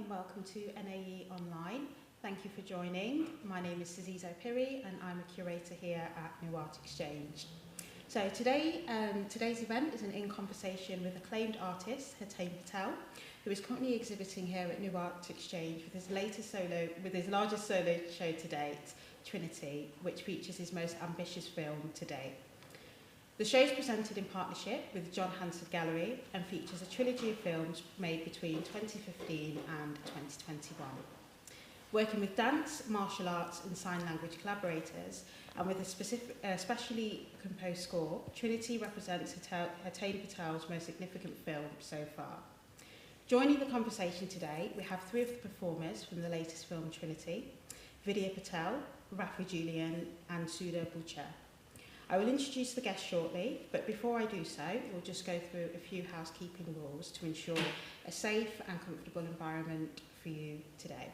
and welcome to NAE Online. Thank you for joining. My name is Sazizo Piri and I'm a curator here at New Art Exchange. So today's event is an in conversation with acclaimed artist Hetain Patel, who is currently exhibiting here at New Art Exchange with his largest solo show to date, Trinity, which features his most ambitious film to date. The show is presented in partnership with John Hansard Gallery and features a trilogy of films made between 2015 and 2021. Working with dance, martial arts and sign language collaborators, and with a specially composed score, Trinity represents Hetain Patel's most significant film so far. Joining the conversation today, we have three of the performers from the latest film Trinity: Vidya Patel, Raffie Julien and Sudha Bhuchar. I will introduce the guests shortly, but before I do so, we'll just go through a few housekeeping rules to ensure a safe and comfortable environment for you today.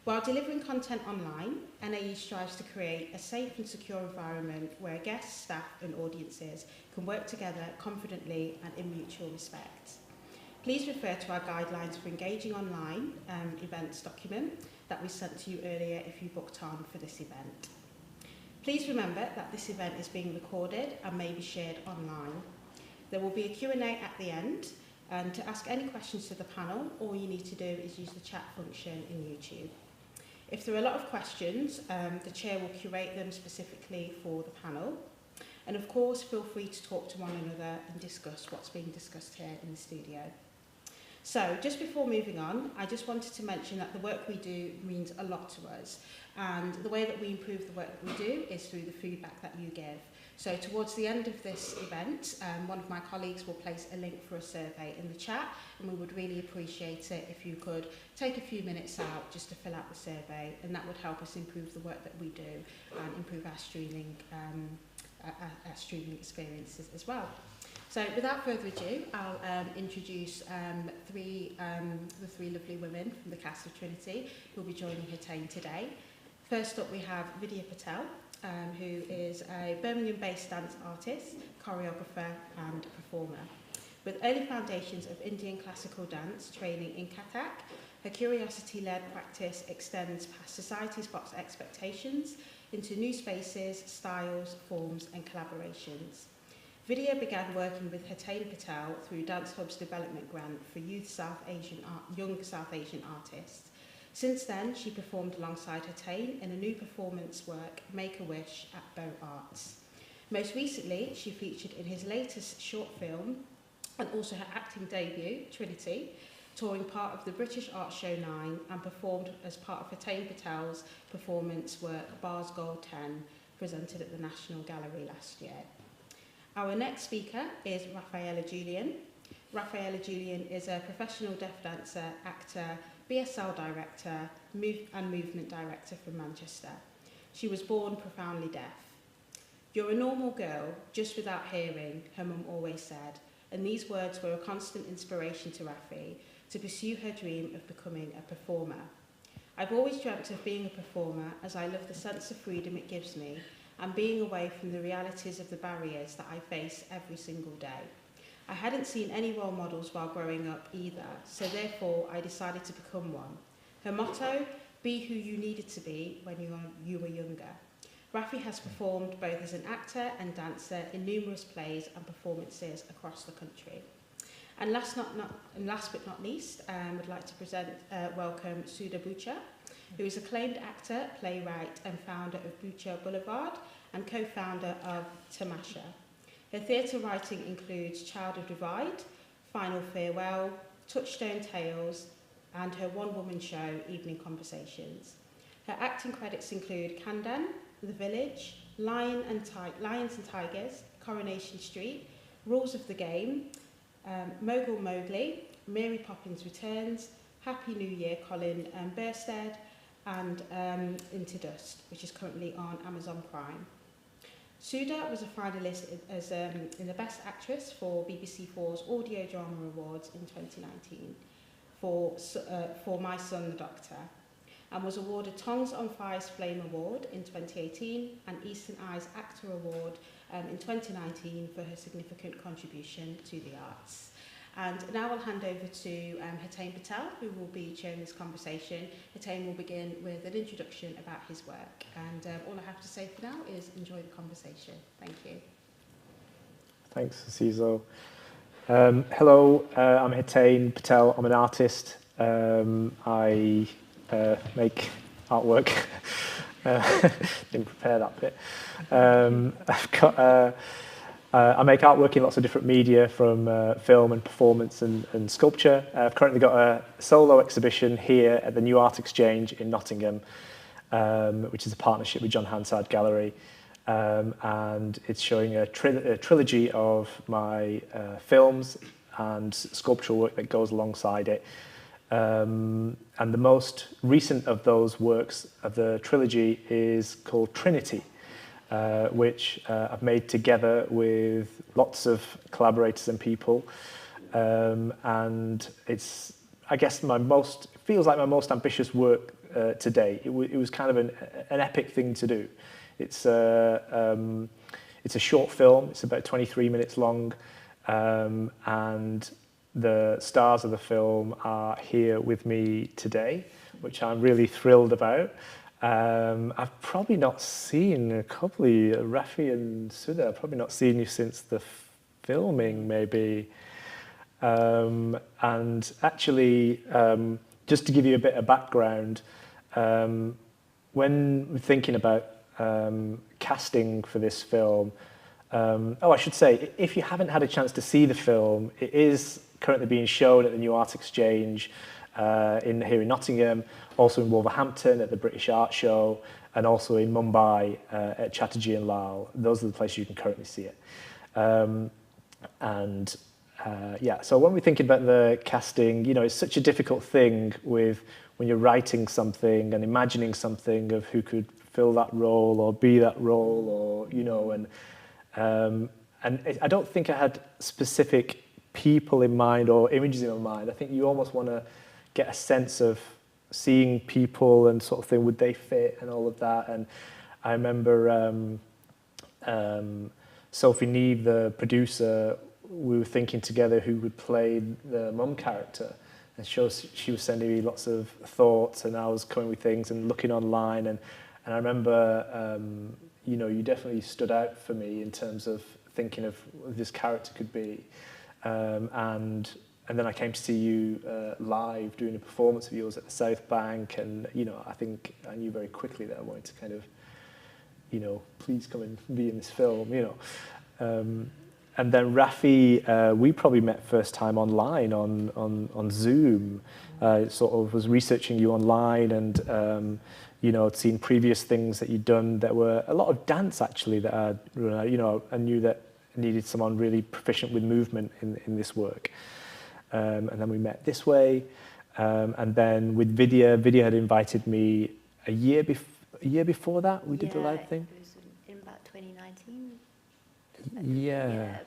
While delivering content online, NAE strives to create a safe and secure environment where guests, staff and audiences can work together confidently and in mutual respect. Please refer to our guidelines for engaging online events document that we sent to you earlier if you booked on for this event. Please remember that this event is being recorded and may be shared online. There will be a Q&A at the end, and to ask any questions to the panel, all you need to do is use the chat function in YouTube. If there are a lot of questions, the chair will curate them specifically for the panel. And of course, feel free to talk to one another and discuss what's being discussed here in the studio. So, just before moving on, I just wanted to mention that the work we do means a lot to us. And the way that we improve the work that we do is through the feedback that you give. So towards the end of this event, one of my colleagues will place a link for a survey in the chat, and we would really appreciate it if you could take a few minutes out just to fill out the survey, and that would help us improve the work that we do and improve our streaming experiences as well. So without further ado, I'll introduce the three lovely women from the cast of Trinity who will be joining Hetain today. First up we have Vidya Patel, who is a Birmingham-based dance artist, choreographer and performer. With early foundations of Indian classical dance training in Kathak, her curiosity-led practice extends past society's box expectations into new spaces, styles, forms and collaborations. Vidya began working with Hetain Patel through Dance Hub's development grant for young South Asian artists. Since then, she performed alongside Hetain in a new performance work, Make-A-Wish, at Bow Arts. Most recently, she featured in his latest short film and also her acting debut, Trinity, touring part of the British Art Show 9 and performed as part of Hetain Patel's performance work, Bars Gold 10, presented at the National Gallery last year. Our next speaker is Raffie Julien. Raffie Julien is a professional deaf dancer, actor, BSL director, and movement director from Manchester. She was born profoundly deaf. "You're a normal girl, just without hearing," her mum always said, and these words were a constant inspiration to Raffie to pursue her dream of becoming a performer. "I've always dreamt of being a performer as I love the sense of freedom it gives me and being away from the realities of the barriers that I face every single day. I hadn't seen any role models while growing up either, so therefore I decided to become one." Her motto, "Be who you needed to be when you were younger." Raffie has performed both as an actor and dancer in numerous plays and performances across the country. And last but not least, I'd like to welcome Sudha Bhuchar, who is acclaimed actor, playwright and founder of Bhuchar Boulevard and co-founder of Tamasha. Her theatre writing includes Child of Divide, Final Farewell, Touchstone Tales and her one-woman show, Evening Conversations. Her acting credits include Kandan, The Village, Lions and Tigers, Coronation Street, Rules of the Game, Mogul Mowgli, Mary Poppins Returns, Happy New Year Colin Burstead and Into Dust, which is currently on Amazon Prime. Sudha was a finalist in the Best Actress for BBC 4's Audio Drama Awards in 2019 for My Son the Doctor, and was awarded Tongues on Fire's Flame Award in 2018 and Eastern Eye's Actor Award in 2019 for her significant contribution to the arts. And now I'll hand over to Hetain Patel, who will be chairing this conversation. Hetain will begin with an introduction about his work. And all I have to say for now is enjoy the conversation. Thank you. Thanks, Azizo. Hello, I'm Hetain Patel. I'm an artist. I make artwork. Didn't prepare that bit. I make artwork in lots of different media, from film and performance and sculpture. I've currently got a solo exhibition here at the New Art Exchange in Nottingham, which is a partnership with John Hansard Gallery. And it's showing a trilogy of my films and sculptural work that goes alongside it. And the most recent of those works of the trilogy is called Trinity, which I've made together with lots of collaborators and people. And it's, I guess, feels like my most ambitious work to date. It was kind of an epic thing to do. It's a short film. It's about 23 minutes long, and the stars of the film are here with me today, which I'm really thrilled about. I've probably not seen a couple of Raffie and Sudha. I've probably not seen you since the filming, maybe. And actually, just to give you a bit of background, when we're thinking about casting for this film, I should say, if you haven't had a chance to see the film, it is currently being shown at the New Art Exchange here in Nottingham, also in Wolverhampton at the British Art Show, and also in Mumbai at Chatterjee and Lal. Those are the places you can currently see it. So when we're thinking about the casting, it's such a difficult thing when you're writing something and imagining something of who could fill that role or be that role, and I don't think I had specific people in mind or images in my mind. I think you almost want to get a sense of seeing people and sort of thing, would they fit and all of that. And I remember Sophie Neve, the producer, we were thinking together who would play the mum character. And she was sending me lots of thoughts, and I was coming with things and looking online. And I remember, you definitely stood out for me in terms of thinking of what this character could be. And then I came to see you live doing a performance of yours at the South Bank, and I think I knew very quickly that I wanted to kind of, please come and be in this film, And then Raffie, we probably met first time online on Zoom. Sort of was researching you online, and I'd seen previous things that you'd done that were a lot of dance actually. That I knew that I needed someone really proficient with movement in this work. And then we met this way, and then with Vidya had invited me a year before that. We did the live thing. It was in about 2019. Yeah.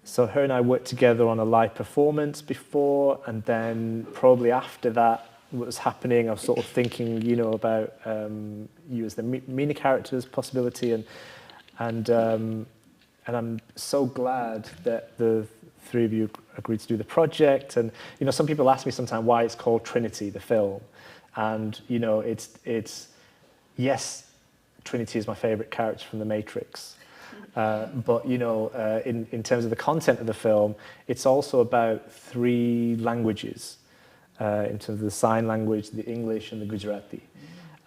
So her and I worked together on a live performance before, and then probably after that, what was happening, I was sort of thinking, about you as the Mina character's possibility, and I'm so glad that the three of you agreed to do the project. And some people ask me sometimes why it's called Trinity, the film, and it's yes, Trinity is my favorite character from The Matrix. But in terms of the content of the film, it's also about three languages, in terms of the sign language, the English, and the Gujarati.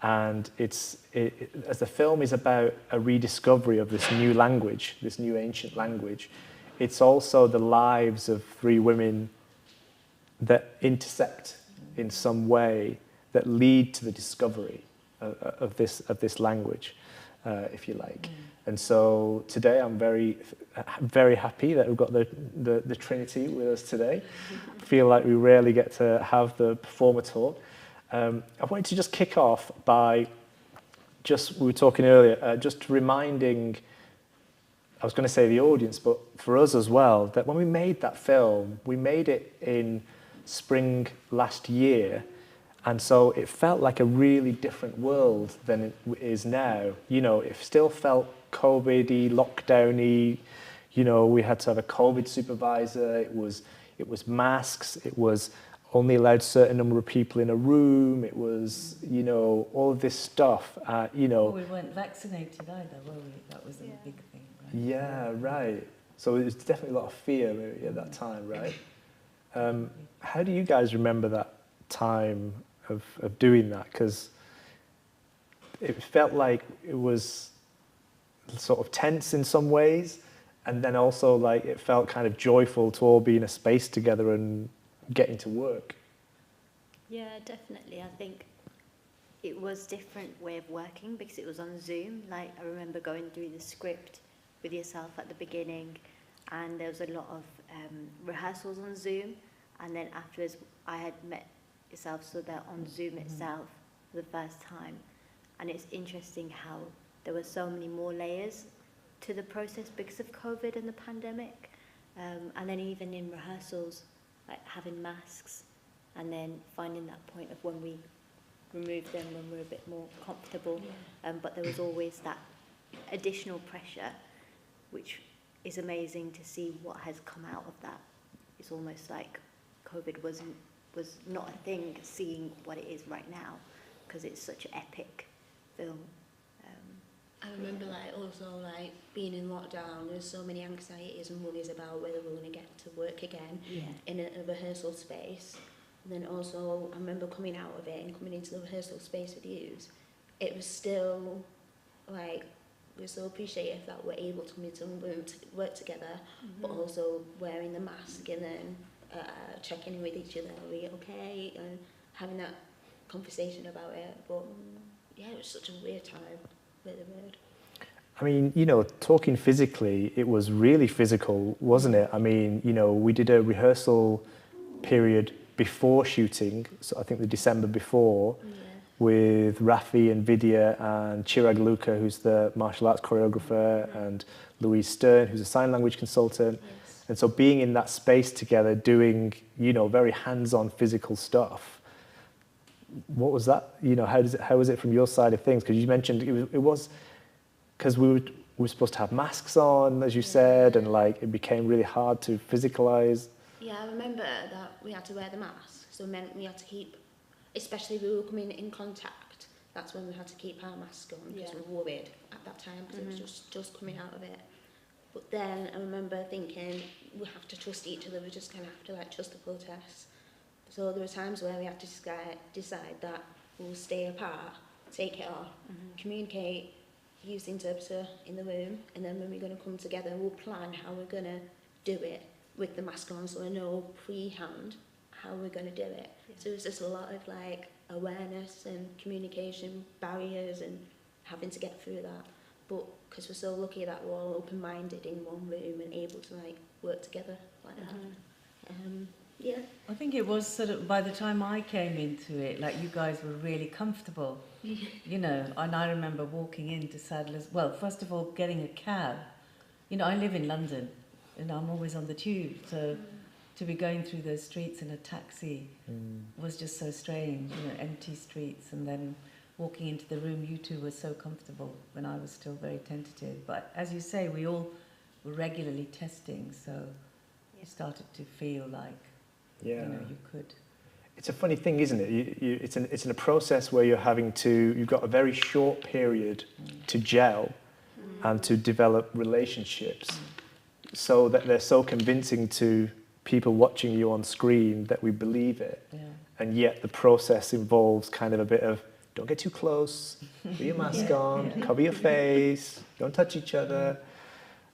And as the film is about a rediscovery of this new language, this new ancient language, it's also the lives of three women that intersect in some way that lead to the discovery of this language, if you like. And so today I'm very, very happy that we've got the Trinity with us today. I feel like we rarely get to have the performer talk. I wanted to just kick off by we were talking earlier, just reminding, I was going to say the audience, but for us as well, that when we made that film, we made it in spring last year. And so it felt like a really different world than it is now. It still felt COVID-y, lockdown-y. We had to have a COVID supervisor. It it was masks, it was only allowed a certain number of people in a room, it was, you know, all of this stuff, you know. Well, we weren't vaccinated either, were we? That was a big thing, right? Yeah, right. So it was definitely a lot of fear maybe at that time, right? How do you guys remember that time of doing that? Because it felt like it was sort of tense in some ways, and then also like it felt kind of joyful to all be in a space together and getting to work. Yeah, definitely. I think it was different way of working because it was on Zoom. Like, I remember going through the script with yourself at the beginning, and there was a lot of rehearsals on Zoom, and then afterwards I had met yourself Sudha on Zoom itself for the first time, and it's interesting how there were so many more layers to the process because of COVID and the pandemic, and then even in rehearsals, like having masks, and then finding that point of when we remove them when we're a bit more comfortable, but there was always that additional pressure, which is amazing to see what has come out of that. It's almost like COVID was not a thing, seeing what it is right now, because it's such an epic film. I remember like also like being in lockdown, there was so many anxieties and worries about whether we were going to get to work again in a rehearsal space. And then also I remember coming out of it and coming into the rehearsal space with you. It was still like, we're so appreciative that we're able to come into a room to work together, but also wearing the mask and then checking in with each other, are we okay? And having that conversation about it. But yeah, it was such a weird time. I mean, you know, talking physically, it was really physical, wasn't it? I mean, you know, we did a rehearsal period before shooting, so I think the December before, with Raffie and Vidya and Chirag Luka, who's the martial arts choreographer, and Louise Stern, who's a sign language consultant. Yes. And so being in that space together, doing, you know, very hands-on physical stuff. What was that? You know, how was it from your side of things? Because you mentioned it was because we were supposed to have masks on, as you said, and like it became really hard to physicalize. Yeah, I remember that we had to wear the mask, so it meant we had to keep, especially if we were coming in contact, that's when we had to keep our mask on because we were worried at that time because it was just coming out of it. But then I remember thinking we have to trust each other, we just kind of have to like trust the process. So there were times where we had to decide that we'll stay apart, take it off, communicate, use the interpreter in the room, and then when we're going to come together, we'll plan how we're going to do it with the mask on, so we know pre-hand how we're going to do it. So there's just a lot of like awareness and communication barriers and having to get through that. But because we're so lucky that we're all open-minded in one room and able to like work together like that. Yeah. I think it was sort of, by the time I came into it, like you guys were really comfortable, you know, and I remember walking into Sadler's, well, first of all, getting a cab. You know, I live in London and I'm always on the tube, so to be going through those streets in a taxi was just so strange, you know, empty streets, and then walking into the room, you two were so comfortable when I was still very tentative. But as you say, we all were regularly testing, so you started to feel like, you know, you could. It's a funny thing, isn't it? It's in a process where you've got a very short period to gel and to develop relationships, so that they're so convincing to people watching you on screen that we believe it. Yeah. And yet the process involves kind of a bit of, don't get too close, put your mask on, cover your face, don't touch each other.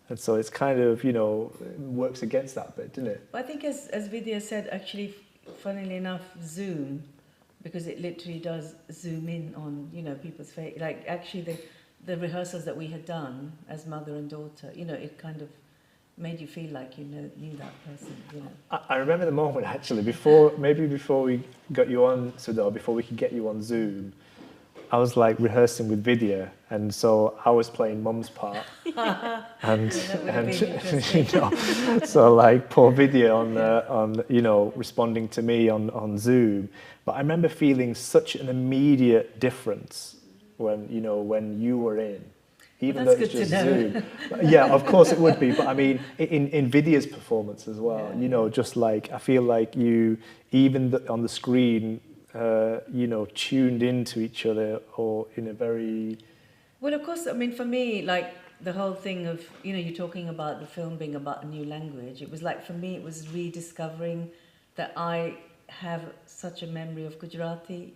And so it's kind of, you know, works against that bit, doesn't it? I think as Vidya said, actually, funnily enough, Zoom, because it literally does zoom in on, you know, people's face. Like, actually, the rehearsals that we had done as mother and daughter, you know, it kind of made you feel like you knew that person, you know. I remember the moment, actually, before we got you on, Sudha, before we could get you on Zoom, I was like rehearsing with Vidya, and so I was playing Mum's part, and you know, so like poor Vidya on you know, responding to me on Zoom. But I remember feeling such an immediate difference when you were in. even Well, though that's it's good just to know. Zoom. Yeah, of course it would be, but I mean, in Vidya's performance as well, Yeah. you know, just like, I feel like you, even on the screen, you know, tuned into each other, or in a very... Well, of course, I mean, for me, like, the whole thing of, you know, you're talking about the film being about a new language. It was like, for me, it was rediscovering that I have such a memory of Gujarati,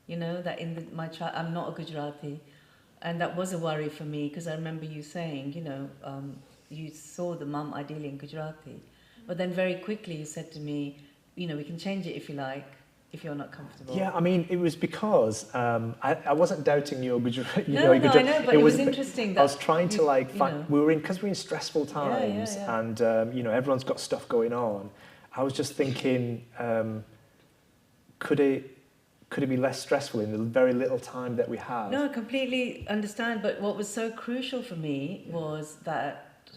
you know, that my child, I'm not a Gujarati. And that was a worry for me, because I remember you saying, you know, you saw the mum ideally in Gujarati. But then very quickly you said to me, you know, we can change it if you like, if you're not comfortable. Yeah, I mean, it was because I wasn't doubting your Gujarati. No, I know, but it was interesting that I was trying to, like, find, you know. because we're in stressful times, Yeah. and you know, everyone's got stuff going on. I was just thinking, could it be less stressful in the very little time that we have? No, I completely understand. But what was so crucial for me was that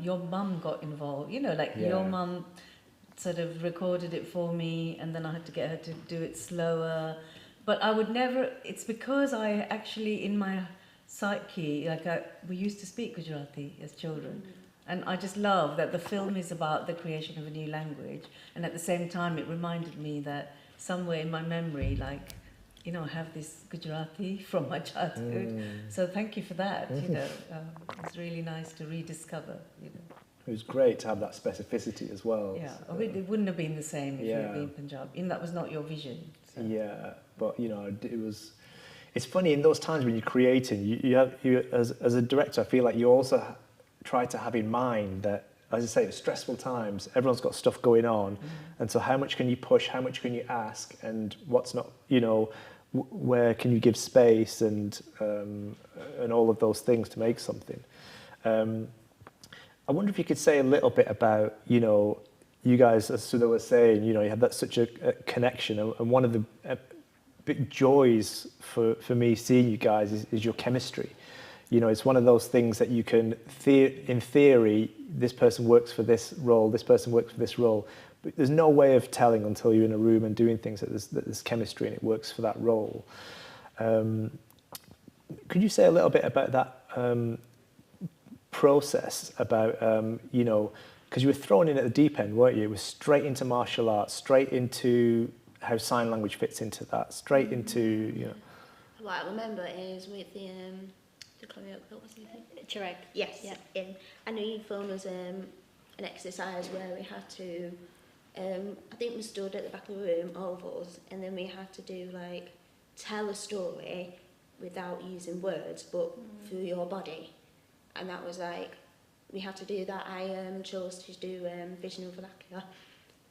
your mum got involved. You know, like your mum sort of recorded it for me, and then I had to get her to do it slower. But I would never, it's because I actually, in my psyche, like we used to speak Gujarati as children. And I just love that the film is about the creation of a new language. And at the same time, it reminded me that somewhere in my memory, like, you know, I have this Gujarati from my childhood. So thank you for that, you know. It's really nice to rediscover, you know. It was great to have that specificity as well. Yeah, it wouldn't have been the same if it had been Punjab. And that was not your vision. So. Yeah, but, you know, it was... It's funny, in those times when you're creating, you as a director, I feel like you also try to have in mind that, as I say, it's stressful times, everyone's got stuff going on, and so how much can you push, how much can you ask, and what's not, you know, where can you give space, and all of those things to make something. I wonder if you could say a little bit about, you know, you guys, as Sudha was saying, you know, you had that such a connection, and one of the big joys for me seeing you guys is your chemistry. You know, it's one of those things that you can, in theory, this person works for this role, this person works for this role, but there's no way of telling until you're in a room and doing things that there's chemistry and it works for that role. Could you say a little bit about that process, about, you know, because you were thrown in at the deep end, weren't you? It was straight into martial arts, straight into how sign language fits into that, straight into, you know. What I remember is with the what was it? Chirag. Yes. Yeah. I know you filmed us an exercise where we had to, I think we stood at the back of the room, all of us, and then we had to do, like, tell a story without using words, but through your body. And that was like, we had to do that. I chose to do vision and vernacular,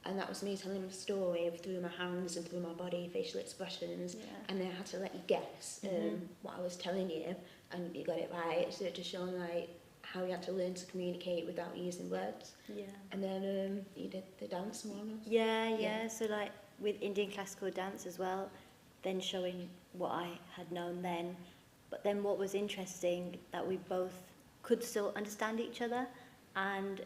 and that was me telling a story through my hands and through my body, facial expressions, and then I had to let you guess what I was telling you, and you got it right. So it just showed, like, how you had to learn to communicate without using words. Yeah. And then you did the dance more or less. Yeah. So, like, with Indian classical dance as well, then showing what I had known then. But then what was interesting, that we both could still understand each other, and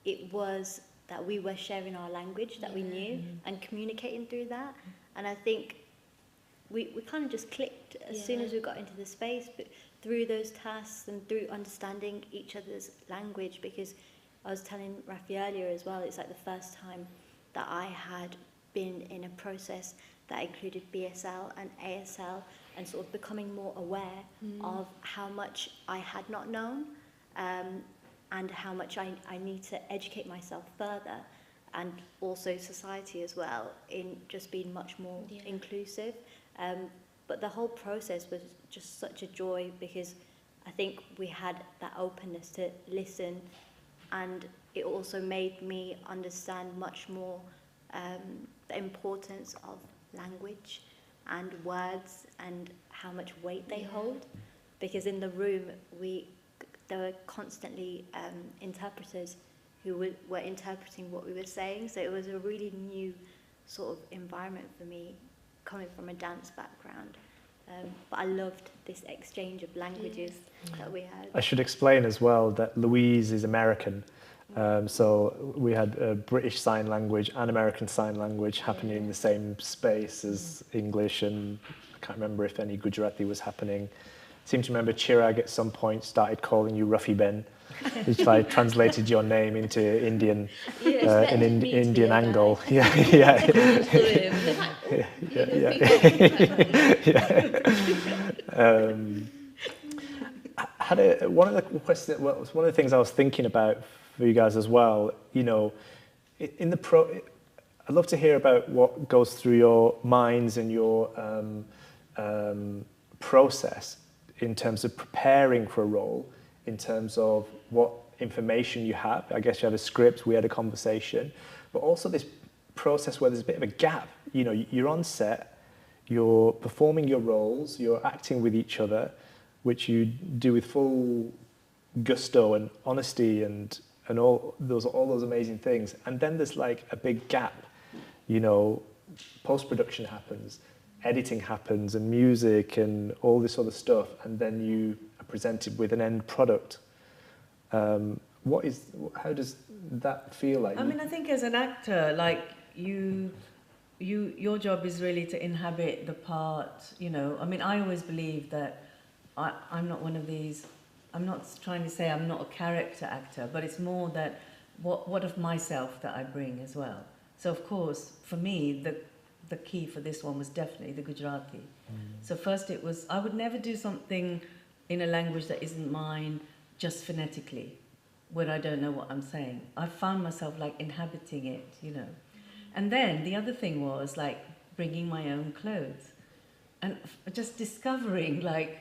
it was that we were sharing our language that we knew and communicating through that. And I think we kind of just clicked as soon as we got into the space, but through those tasks and through understanding each other's language, because I was telling Raffie earlier as well, it's like the first time that I had been in a process that included BSL and ASL, and sort of becoming more aware of how much I had not known, and how much I need to educate myself further, and also society as well, in just being much more inclusive. But the whole process was just such a joy, because I think we had that openness to listen, and it also made me understand much more the importance of language and words and how much weight they hold. Because in the room, there were constantly interpreters who were interpreting what we were saying, so it was a really new sort of environment for me, coming from a dance background. But I loved this exchange of languages that we had. I should explain as well that Louise is American, so we had a British Sign Language and American Sign Language happening in the same space as English, and I can't remember if any Gujarati was happening. seem to remember Chirag at some point started calling you Raffie Ben, which I translated your name into Indian, Indian angle. Yeah, yeah. One of the things I was thinking about for you guys as well, you know, I'd love to hear about what goes through your minds and your process in terms of preparing for a role, in terms of what information you have. I guess you have a script, we had a conversation, but also this process where there's a bit of a gap. You know, you're on set, you're performing your roles, you're acting with each other, which you do with full gusto and honesty and all those amazing things. And then there's like a big gap, you know, post-production happens, editing happens and music and all this sort of stuff, and then you are presented with an end product. How does that feel like? I mean, I think as an actor, like your job is really to inhabit the part, you know. I mean, I always believe that I'm not one of these, I'm not trying to say I'm not a character actor, but it's more that what of myself that I bring as well. So of course, for me, the key for this one was definitely the Gujarati. So first it was, I would never do something in a language that isn't mine just phonetically, where I don't know what I'm saying. I found myself like inhabiting it, you know. And then the other thing was like bringing my own clothes and just discovering, like,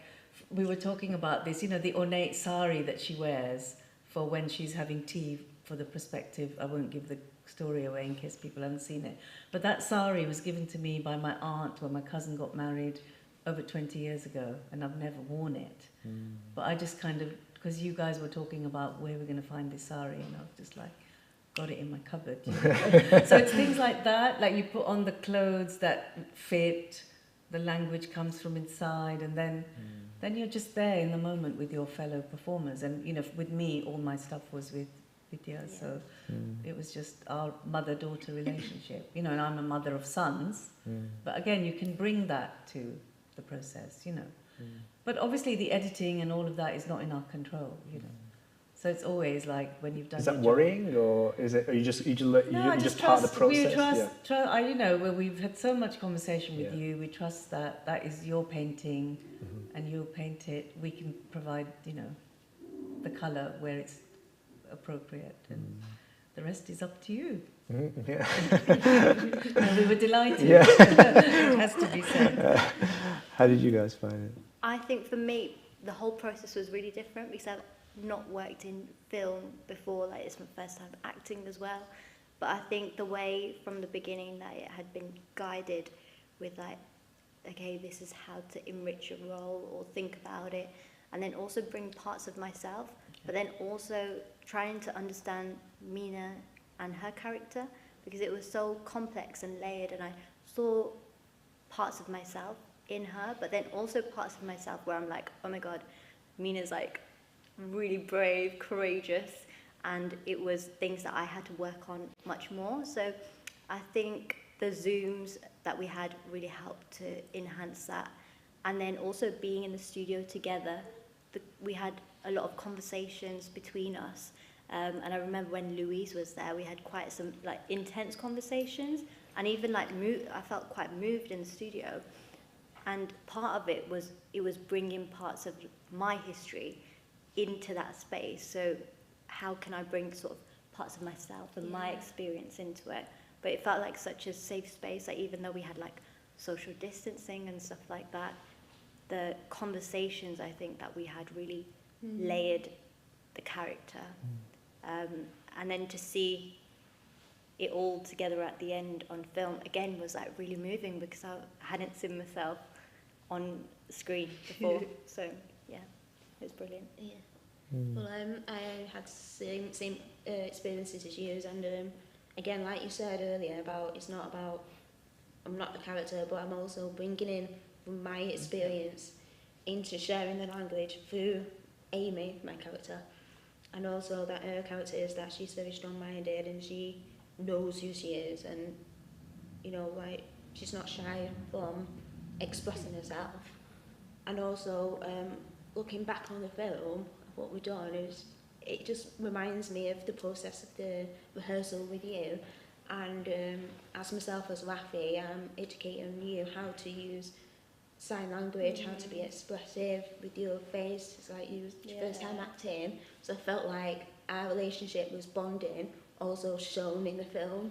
we were talking about this, you know, the ornate sari that she wears for when she's having tea for the prospective. I won't give the story away in case people haven't seen it. But that sari was given to me by my aunt when my cousin got married over 20 years ago, and I've never worn it. But I just kind of, because you guys were talking about where we're going to find this sari, and I was just like, got it in my cupboard. You know? So it's things like that, like you put on the clothes that fit, the language comes from inside, and then you're just there in the moment with your fellow performers. And, you know, with me, all my stuff was with Vidya, so it was just our mother-daughter relationship. You know, and I'm a mother of sons, but again, you can bring that to the process, you know. But obviously the editing and all of that is not in our control, you know. So it's always like when you've done. Is that worrying, or is it? Are you just part of the process? We trust. You know, where we've had so much conversation with you, we trust that that is your painting, and you'll paint it. We can provide, you know, the colour where it's appropriate, and the rest is up to you. Yeah. And we were delighted. Yeah. It has to be said. How did you guys find it? I think for me, the whole process was really different because I've not worked in film before. Like, it's my first time acting as well. But I think the way from the beginning that it had been guided with, like, okay, this is how to enrich a role or think about it, and then also bring parts of myself, but then also trying to understand Meena and her character, because it was so complex and layered, and I saw parts of myself in her, but then also parts of myself where I'm like, oh my God, Meena's like really brave, courageous, and it was things that I had to work on much more. So I think the Zooms that we had really helped to enhance that. And then also being in the studio together, we had a lot of conversations between us. And I remember when Louise was there, we had quite some like intense conversations, and even like I felt quite moved in the studio. And part of it was bringing parts of my history into that space. So how can I bring sort of parts of myself and my experience into it? But it felt like such a safe space, like even though we had like social distancing and stuff like that, the conversations I think that we had really layered the character. And then to see it all together at the end on film, again, was like really moving because I hadn't seen myself on screen before. So yeah, it was brilliant. Yeah. Well, I had same experiences as you, and again, like you said earlier, it's not about I'm not the character, but I'm also bringing in my experience into sharing the language through Amy, my character, and also that her character is that she's very strong-minded and she knows who she is, and you know, like she's not shy from expressing herself. And also looking back on the film, what we've done, it just reminds me of the process of the rehearsal with you. And as myself as Raffie, I'm educating you how to use sign language, how to be expressive with your face. It's like you was your first time acting, so I felt like our relationship was bonding, also shown in the film,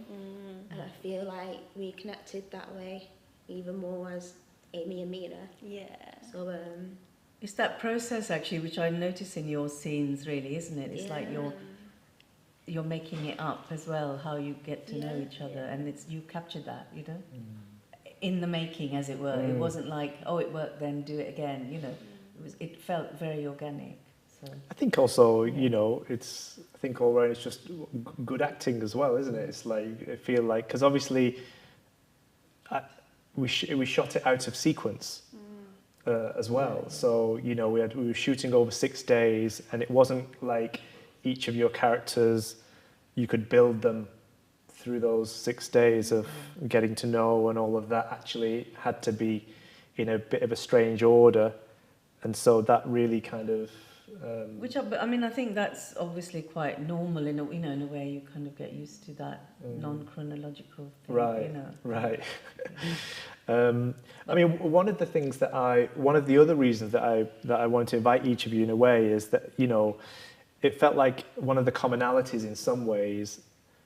and I feel like we connected that way even more as Amy and Mina. Yeah. So It's that process actually, which I notice in your scenes, really, isn't it? It's like you're making it up as well, how you get to know each other, and you captured that, you know, in the making, as it were. It wasn't like, oh, it worked, then do it again, you know. It felt very organic. So I think also, you know, I think all around it's just good acting as well, isn't it? It's like, I feel like, because obviously we shot it out of sequence as well. So, you know, we were shooting over 6 days, and it wasn't like each of your characters, you could build them through those 6 days of getting to know, and all of that actually had to be in a bit of a strange order. And so that really kind of... I mean, I think that's obviously quite normal in a way. You kind of get used to that non-chronological thing, right, you know. Right. I mean, one of the other reasons that I wanted to invite each of you in a way is that, you know, it felt like one of the commonalities in some ways.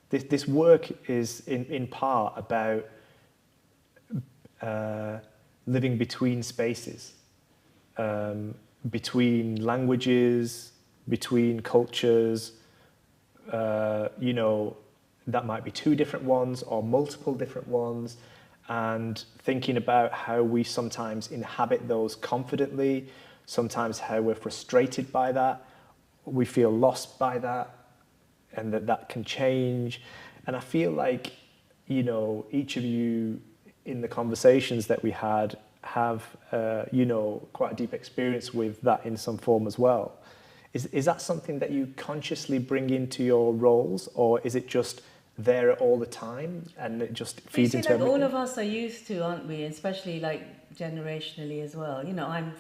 This work is in part about living between spaces. Between languages, between cultures, you know, that might be 2 different ones or multiple different ones, and thinking about how we sometimes inhabit those confidently, sometimes how we're frustrated by that, we feel lost by that, and that can change. And I feel like, you know, each of you in the conversations that we had have, you know, quite a deep experience with that in some form as well. Is that something that you consciously bring into your roles, or is it just there all the time and it just feeds into everything? All of us are used to, aren't we? Especially like generationally as well. You know,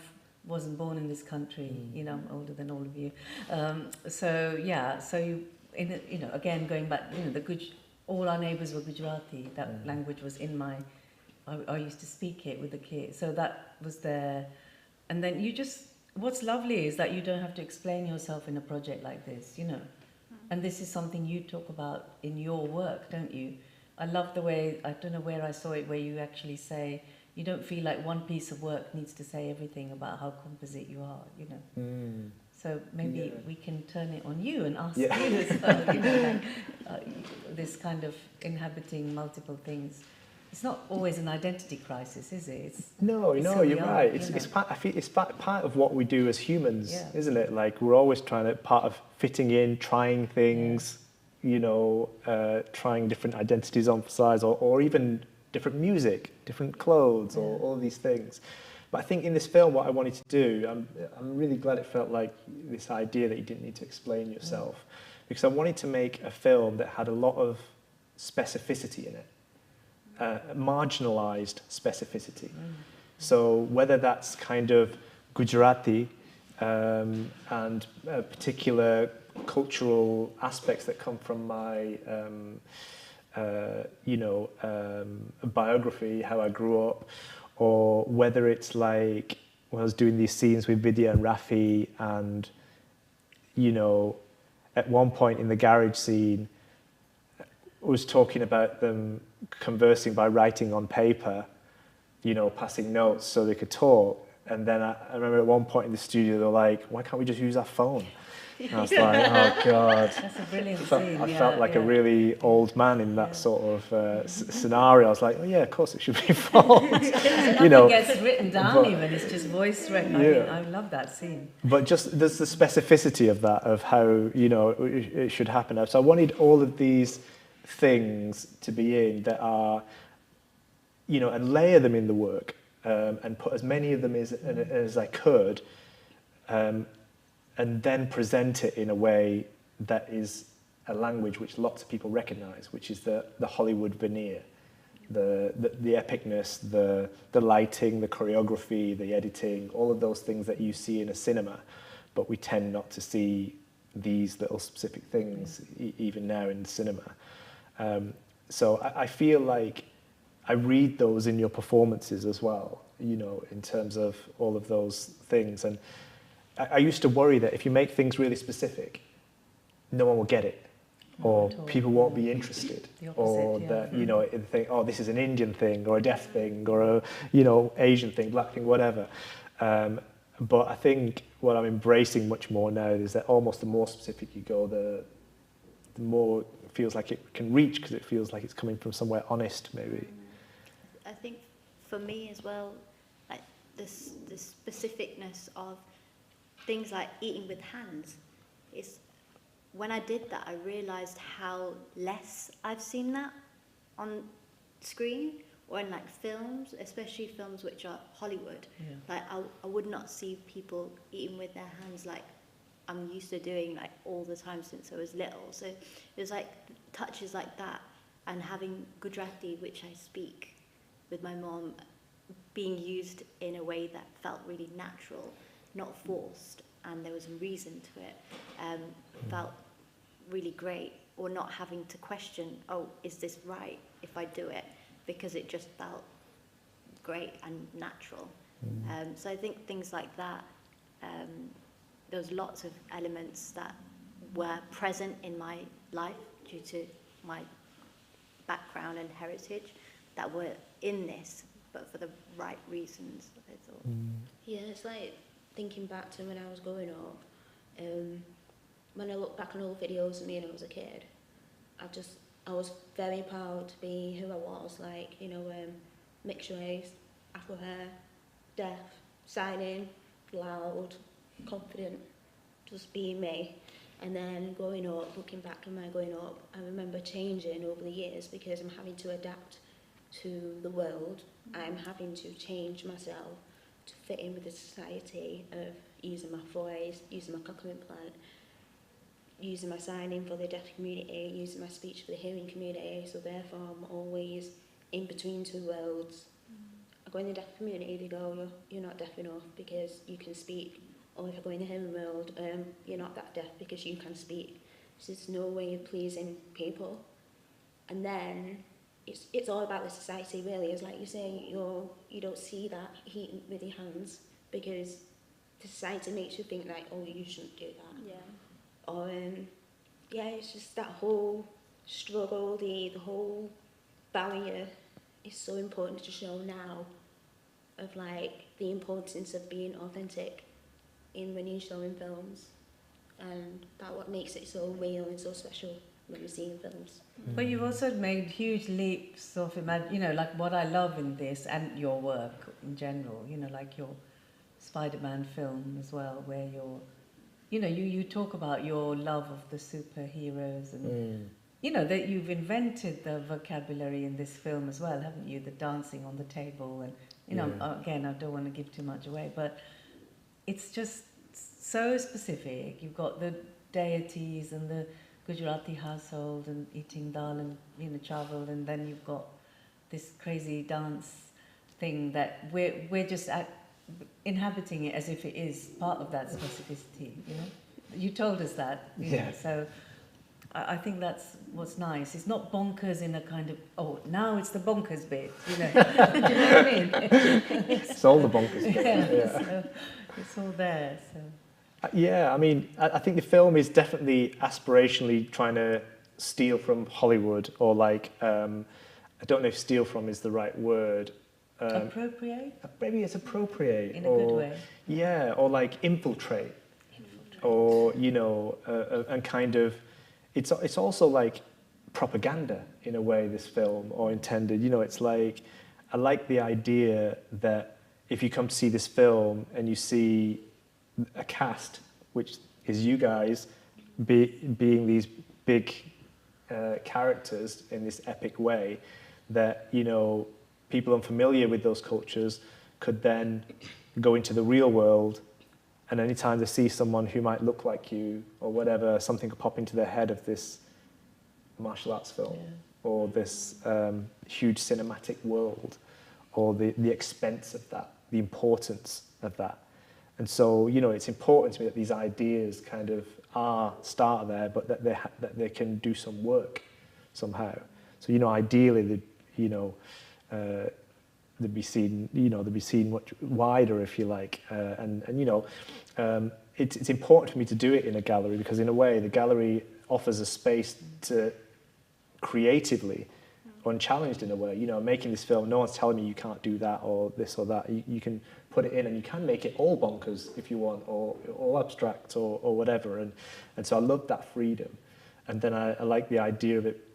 wasn't born in this country. You know, I'm older than all of you. So you know, again going back, you know, all our neighbours were Gujarati. That language was in my. I used to speak it with the kids, so that was there. And then what's lovely is that you don't have to explain yourself in a project like this, you know. And this is something you talk about in your work, don't you? I love the way, I don't know where I saw it, where you actually say, you don't feel like one piece of work needs to say everything about how composite you are, you know. So maybe we can turn it on you and ask you as well, you know, like, this kind of inhabiting multiple things. It's not always an identity crisis, is it? No, you're right. It's part. I feel it's part of what we do as humans, isn't it? Like we're always part of fitting in, trying things, you know, trying different identities on size, or even different music, different clothes, or all these things. But I think in this film, what I wanted to do, I'm really glad it felt like this idea that you didn't need to explain yourself, because I wanted to make a film that had a lot of specificity in it. Marginalized specificity. So whether that's kind of Gujarati and particular cultural aspects that come from my, you know, biography, how I grew up, or whether it's like when I was doing these scenes with Vidya and Raffie, and, you know, at one point in the garage scene, I was talking about them conversing by writing on paper, you know, passing notes so they could talk. And then I remember at one point in the studio, they were like, why can't we just use our phone? And I was like, oh God. That's a brilliant scene. I felt like a really old man in that sort of scenario. I was like, oh yeah, of course it should be phones. You know, gets written down even, it's just voice written. I mean, I love that scene. But just there's the specificity of that, of how, you know, it should happen. So I wanted all of these things to be in that are, you know, and layer them in the work, and put as many of them as I could, and then present it in a way that is a language which lots of people recognize, which is the Hollywood veneer, the epicness, the lighting, the choreography, the editing, all of those things that you see in a cinema, but we tend not to see these little specific things even now in the cinema. So I feel like I read those in your performances as well, you know, in terms of all of those things. And I used to worry that if you make things really specific, no one will get it, or people won't be interested, or that, you know, they think, oh, this is an Indian thing, or a deaf thing, or a, you know, Asian thing, black thing, whatever. But I think what I'm embracing much more now is that almost the more specific you go, the more it feels like it can reach, because it feels like it's coming from somewhere honest, maybe. I think for me as well, like the specificness of things like eating with hands, is when I did that, I realised how less I've seen that on screen or in like films, especially films which are Hollywood. Like I would not see people eating with their hands like I'm used to doing like all the time since I was little. So it was like touches like that, and having Gujarati, which I speak with my mom, being used in a way that felt really natural, not forced, and there was a reason to it, felt really great. Or not having to question, oh, is this right if I do it? Because it just felt great and natural. So I think things like that, there was lots of elements that were present in my life due to my background and heritage that were in this, but for the right reasons, I thought. Yeah, it's like thinking back to when I was growing up, when I look back on all the videos of me when I was a kid, I was very proud to be who I was, like, you know, mixed race, afro hair, deaf, signing, loud, confident, just being me. And then growing up, looking back on my growing up, I remember changing over the years because I'm having to adapt to the world. I'm having to change myself to fit in with the society of using my voice, using my cochlear implant, using my signing for the deaf community, using my speech for the hearing community. So therefore I'm always in between two worlds. I go in the deaf community, they go, you're not deaf enough because you can speak. Or if I go in the hearing world, you're not that deaf because you can speak. So there's no way of pleasing people. And then it's all about the society, really. It's like you say, you don't see that eating with your hands because the society makes you think like, oh, you shouldn't do that. Yeah. Or yeah, it's just that whole struggle, the whole barrier is so important to show now, of like the importance of being authentic when you're showing films, and that what makes it so real and so special when we're seeing films. But you've also made huge leaps of you know, like what I love in this and your work in general, you know, like your Spider-Man film as well, where you know, you talk about your love of the superheroes and, you know, that you've invented the vocabulary in this film as well, haven't you? The dancing on the table and, you know, again, I don't want to give too much away, but it's just so specific. You've got the deities and the Gujarati household and eating dal and, you know, chawal, and then you've got this crazy dance thing that we're just inhabiting it as if it is part of that specificity, you know. You told us that, you know, so I think that's what's nice. It's not bonkers in a kind of, oh, now it's the bonkers bit, you know. Do you know what I mean? It's all the bonkers bit. Yeah. So it's all there. So. Yeah, I mean, I think the film is definitely aspirationally trying to steal from Hollywood, or like, I don't know if steal from is the right word. Appropriate? Maybe it's appropriate. In a good way. Yeah, or like infiltrate. Or, you know, and kind of, it's also like propaganda in a way, this film, or intended. You know, it's like, I like the idea that if you come to see this film and you see a cast, which is you guys, being these big characters in this epic way, that, you know, people unfamiliar with those cultures could then go into the real world, and anytime they see someone who might look like you or whatever, something could pop into their head of this martial arts film. or this huge cinematic world, or the expense of that, the importance of that. And so, you know, it's important to me that these ideas kind of start there, but that they can do some work somehow. So, you know, ideally, they'd be seen much wider, if you like. And you know, it's important for me to do it in a gallery, because in a way, the gallery offers a space to creatively, unchallenged in a way. You know, making this film, no one's telling me you can't do that or this or that. You can put it in, and you can make it all bonkers if you want, or all abstract or whatever. And so I love that freedom. And then I like the idea of it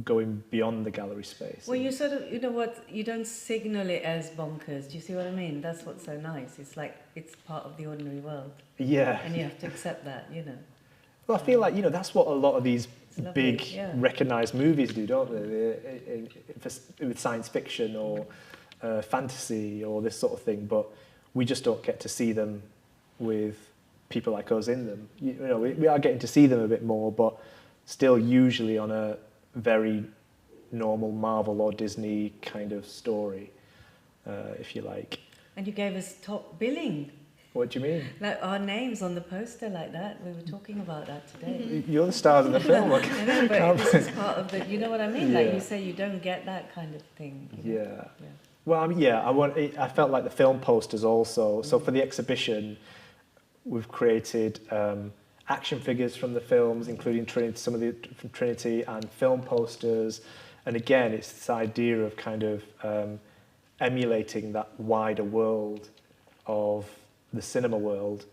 going beyond the gallery space. Well, you sort of, you know what, you don't signal it as bonkers. Do you see what I mean? That's what's so nice. It's like it's part of the ordinary world. Yeah. And you have to accept that, you know. Well, I feel like, you know, that's what a lot of these lovely, big, recognised movies do, don't they? With science fiction or fantasy or this sort of thing, but we just don't get to see them with people like us in them. You know, we are getting to see them a bit more, but still usually on a very normal Marvel or Disney kind of story, if you like. And you gave us top billing. What do you mean? Like our names on the poster like that. We were talking about that today. You're the stars of the film. I know, but this is part of the, you know what I mean? Yeah. Like you say, you don't get that kind of thing. You know? Yeah. Well, I mean, yeah, I felt like the film posters also. So for the exhibition, we've created action figures from the films, including Trinity, some of the from Trinity, and film posters. And again, it's this idea of kind of emulating that wider world of the cinema world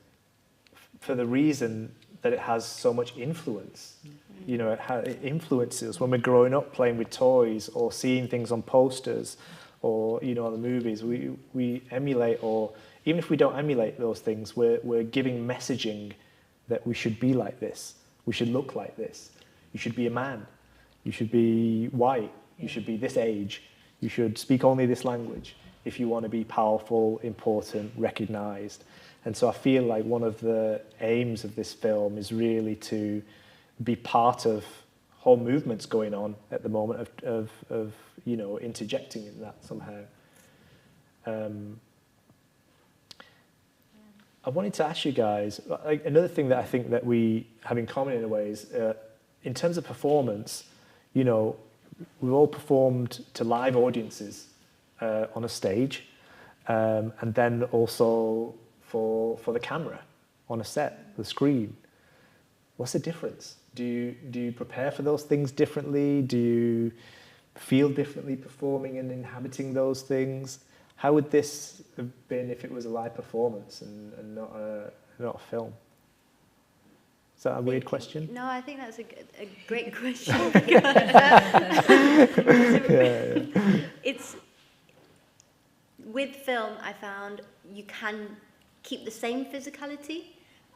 for the reason that it has so much influence. Mm-hmm. You know, it influences when we're growing up playing with toys or seeing things on posters or, you know, the movies. We emulate, or even if we don't emulate those things, we're giving messaging that we should be like this, we should look like this, you should be a man, you should be white, you should be this age, you should speak only this language if you want to be powerful, important, recognised. And so I feel like one of the aims of this film is really to be part of whole movements going on at the moment of you know, interjecting in that somehow. I wanted to ask you guys, like, another thing that I think that we have in common in a way is, in terms of performance, you know, we've all performed to live audiences on a stage, and then also for the camera on a set, the screen. What's the difference? Do you prepare for those things differently? Do you feel differently performing and inhabiting those things? How would this have been if it was a live performance and not a film? Is that a weird question? No, I think that's a great question. It's with film, I found you can keep the same physicality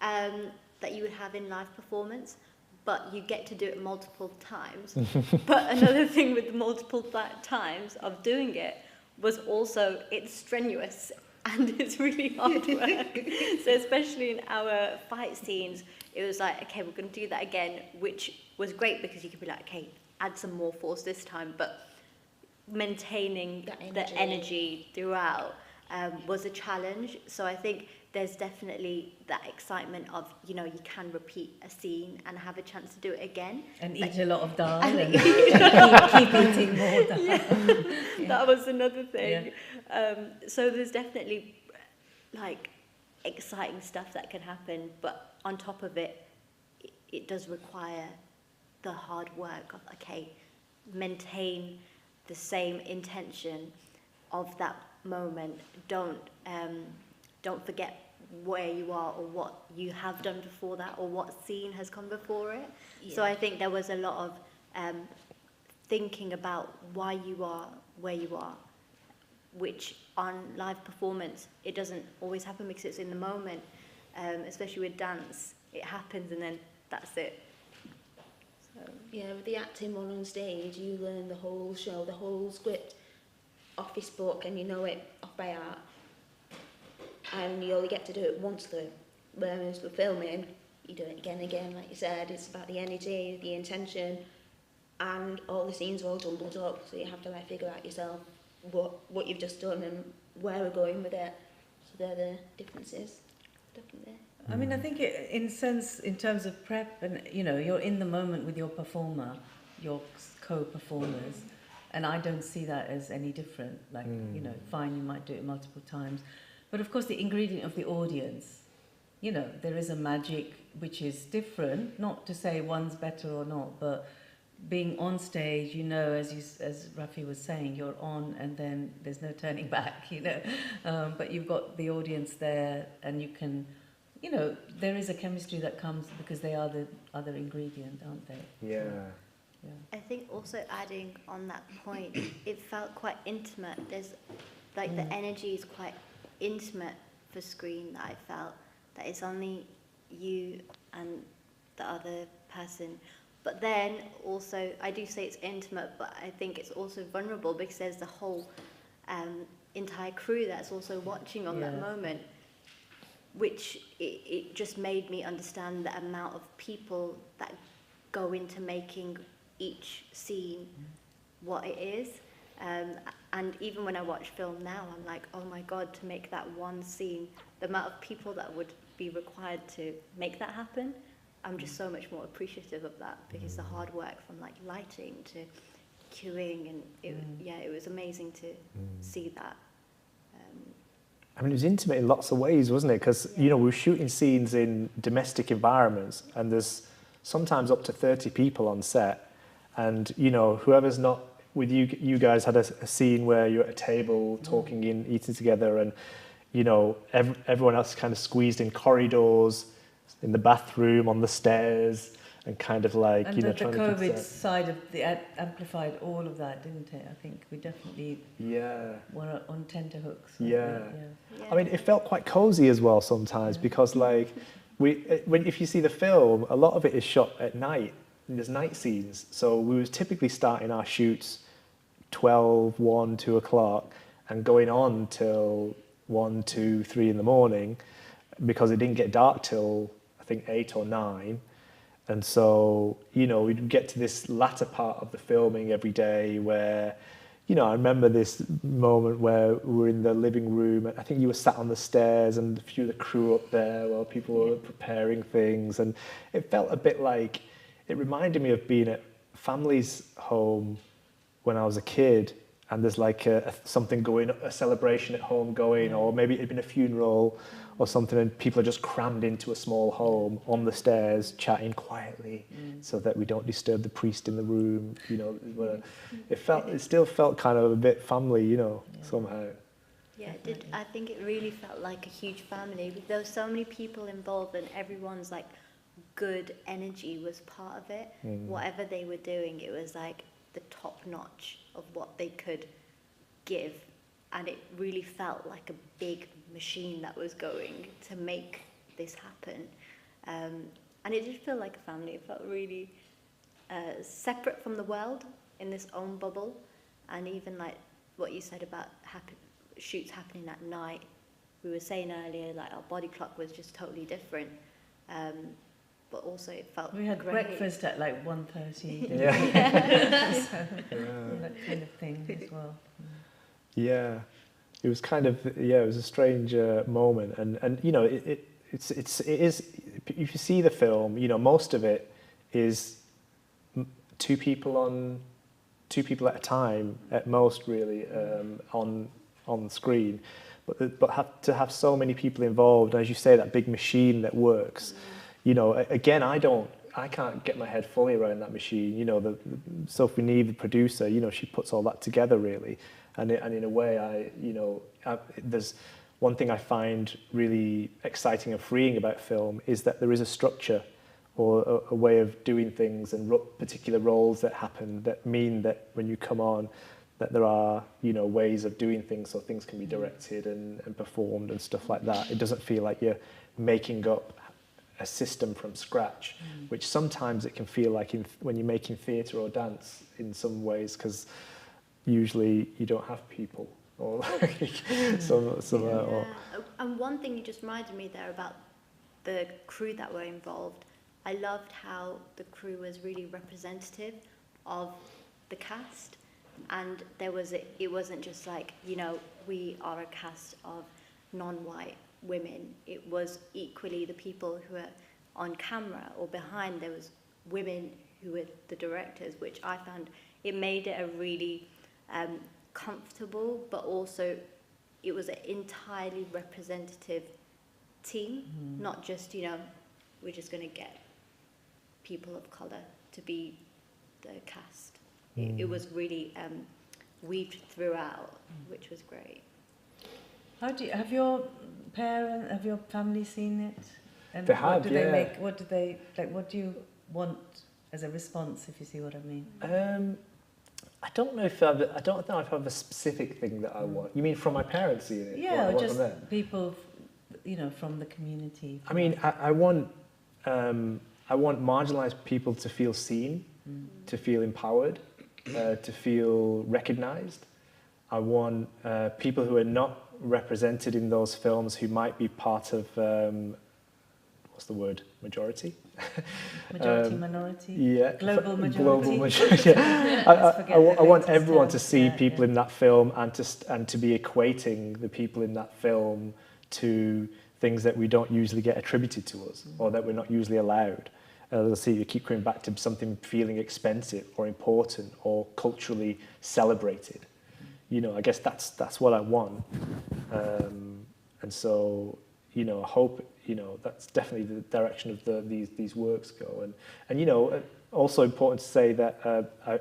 that you would have in live performance, but you get to do it multiple times. But another thing with the multiple times of doing it was also it's strenuous and it's really hard work. So especially in our fight scenes, it was like, okay, we're going to do that again, which was great because you could be like, okay, add some more force this time, but maintaining the energy throughout was a challenge. So I think there's definitely that excitement of, you know, you can repeat a scene and have a chance to do it again. And eat a lot of dal and keep eating more dal. Yeah. That was another thing. Yeah. So there's definitely like exciting stuff that can happen, but on top of it, it does require the hard work of, okay, maintain the same intention of that moment. Don't forget where you are or what you have done before that or what scene has come before it. Yeah. So I think there was a lot of thinking about why you are where you are, which on live performance, it doesn't always happen because it's in the moment, especially with dance. It happens and then that's it. So. Yeah, with the acting one on stage, you learn the whole show, the whole script off his book, and you know it off by heart. And you only get to do it once through. Whereas with filming, you do it again and again, like you said. It's about the energy, the intention, and all the scenes are all jumbled up, so you have to like figure out yourself what you've just done and where we're going with it. So they're the differences, definitely. I mean, I think in terms of prep, and you know, you're in the moment with your performer, your co-performers, and I don't see that as any different. Like, you know, fine, you might do it multiple times, but of course the ingredient of the audience, you know, there is a magic which is different, not to say one's better or not, but being on stage, you know, as Raffie was saying, you're on and then there's no turning back, you know, but you've got the audience there and you can, you know, there is a chemistry that comes because they are the other ingredient, aren't they? Yeah. Yeah. I think also adding on that point, it felt quite intimate. There's like the energy is quite intimate for screen that I felt, that it's only you and the other person. But then also, I do say it's intimate, but I think it's also vulnerable because there's the whole entire crew that's also watching on that moment, which it just made me understand the amount of people that go into making each scene what it is. And even when I watch film now, I'm like, oh my God, to make that one scene, the amount of people that would be required to make that happen, I'm just so much more appreciative of that, because the hard work from like lighting to queuing, and it was amazing to see that. I mean, it was intimate in lots of ways, wasn't it? Because, you know, we were shooting scenes in domestic environments and there's sometimes up to 30 people on set. And, you know, whoever's not with you guys had a scene where you're at a table talking and eating together, and, you know, everyone else kind of squeezed in corridors, in the bathroom, on the stairs, and kind of like, and you know, the trying to COVID side of the amplified all of that, didn't it? I think we definitely were on tenterhooks. Yeah. I mean, it felt quite cozy as well sometimes, because like if you see the film, a lot of it is shot at night. There's night scenes, so we was typically starting our shoots 12, 1, 2 o'clock and going on till 1, 2, 3 in the morning, because it didn't get dark till I think 8 or 9. And so, you know, we'd get to this latter part of the filming every day where, you know, I remember this moment where we were in the living room, and I think you were sat on the stairs and a few of the crew up there while people were preparing things. And it felt a bit like, it reminded me of being at family's home when I was a kid, and there's like something going, a celebration at home going, or maybe it had been a funeral or something, and people are just crammed into a small home on the stairs, chatting quietly, so that we don't disturb the priest in the room. You know, it still felt kind of a bit family, you know, somehow. Yeah, it did. I think it really felt like a huge family. There were so many people involved, and everyone's like good energy was part of it. Whatever they were doing, it was like the top notch of what they could give, and it really felt like a big machine that was going to make this happen. And it did feel like a family. It felt really separate from the world in this own bubble. And even like what you said about shoots happening at night, we were saying earlier, like our body clock was just totally different. But also it felt we had great. breakfast at like 1:30. That kind of thing as well. Yeah, it was kind of, it was a strange moment, and you know, it is, if you see the film, you know, most of it is two people at a time at most, really, on screen, but to have so many people involved, as you say, that big machine that works. You know, again, I can't get my head fully around that machine. You know, Sophie Neve, the producer, you know, she puts all that together really, and in a way, there's one thing I find really exciting and freeing about film is that there is a structure or a way of doing things, and particular roles that happen that mean that when you come on, that there are, you know, ways of doing things so things can be directed and performed and stuff like that. It doesn't feel like you're making up a system from scratch, which sometimes it can feel like when you're making theatre or dance in some ways, because usually you don't have people or like And one thing you just reminded me there about the crew that were involved, I loved how the crew was really representative of the cast, and it wasn't just like, you know, we are a cast of non-white women. It was equally the people who are on camera or behind. There was women who were the directors, which I found it made it a really comfortable, but also it was an entirely representative team, not just, you know, we're just going to get people of colour to be the cast. It was really weaved throughout, which was great. Have your family seen it? And They have, what do they like? What do you want as a response, if you see what I mean? I don't know if I don't know if I have a specific thing that I want. You mean from my parents seeing it? Yeah, or just people, you know, from the community. I mean, I want marginalised people to feel seen, to feel empowered, to feel recognised. I want people who are not represented in those films who might be part of what's the word? Majority? Majority, minority? Yeah. Global majority? Global majority, yeah. I want everyone to see people in that film and to be equating the people in that film to things that we don't usually get attributed to us or that we're not usually allowed. Let's see, you keep coming back to something feeling expensive or important or culturally celebrated. You know, I guess that's what I want. And so, you know, I hope, you know, that's definitely the direction of these works go. And you know, also important to say that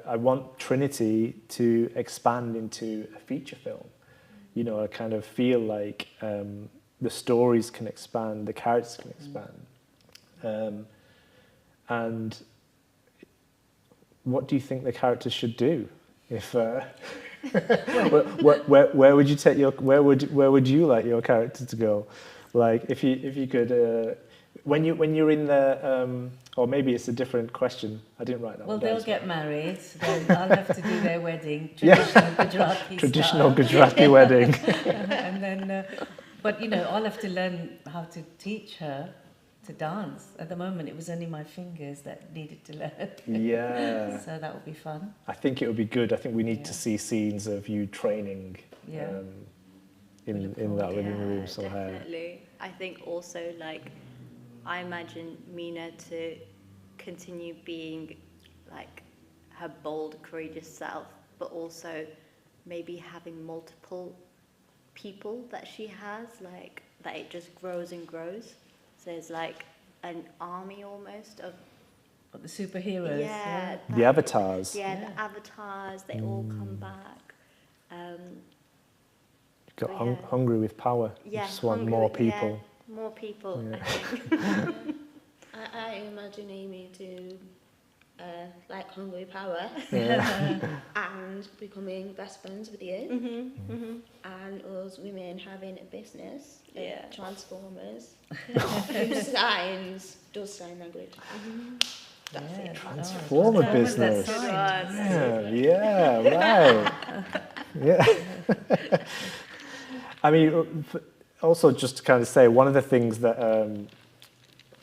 I want Trinity to expand into a feature film. You know, I kind of feel like the stories can expand, the characters can expand. And what do you think the characters should do? If where would you take your where would you like your character to go? Like if you could when you're in the or maybe it's a different question. I didn't write that one down. Well, they'll get married. Then I'll have to do their wedding, traditional Gujarati traditional style. Gujarati wedding. And then, but you know, I'll have to learn how to teach her to dance. At the moment, it was only my fingers that needed to learn. Yeah. So that would be fun. I think it would be good. I think we need to see scenes of you training in that living room somehow. Definitely. I think also, like, I imagine Mina to continue being like her bold, courageous self, but also maybe having multiple people that she has, like that it just grows and grows. So there's like an army almost of the superheroes. Yeah. The avatars. Yeah, the avatars, they all come back. Got hungry with power. Yeah, just want more people. Yeah, more people, Yeah. I think. I imagine Amy to like Hungry Power and becoming best friends with you, and us women having a business, Transformers, who does sign language. That's it. Transformer business. Yeah, right. Yeah. I mean, also just to kind of say, one of the things that,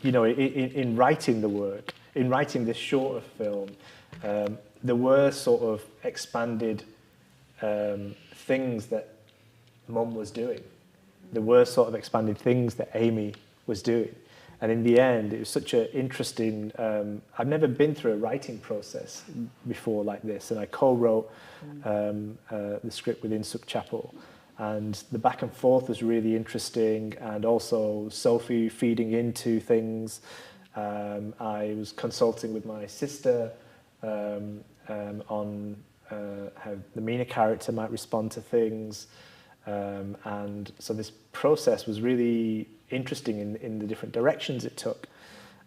you know, in writing the work, in writing this shorter film, there were sort of expanded things that Mum was doing. There were sort of expanded things that Amy was doing. And in the end, it was such an interesting, I've never been through a writing process before like this. And I co-wrote the script with Insuk Chapel. And the back and forth was really interesting. And also Sophie feeding into things. I was consulting with my sister on how the Mina character might respond to things. And so this process was really interesting in the different directions it took.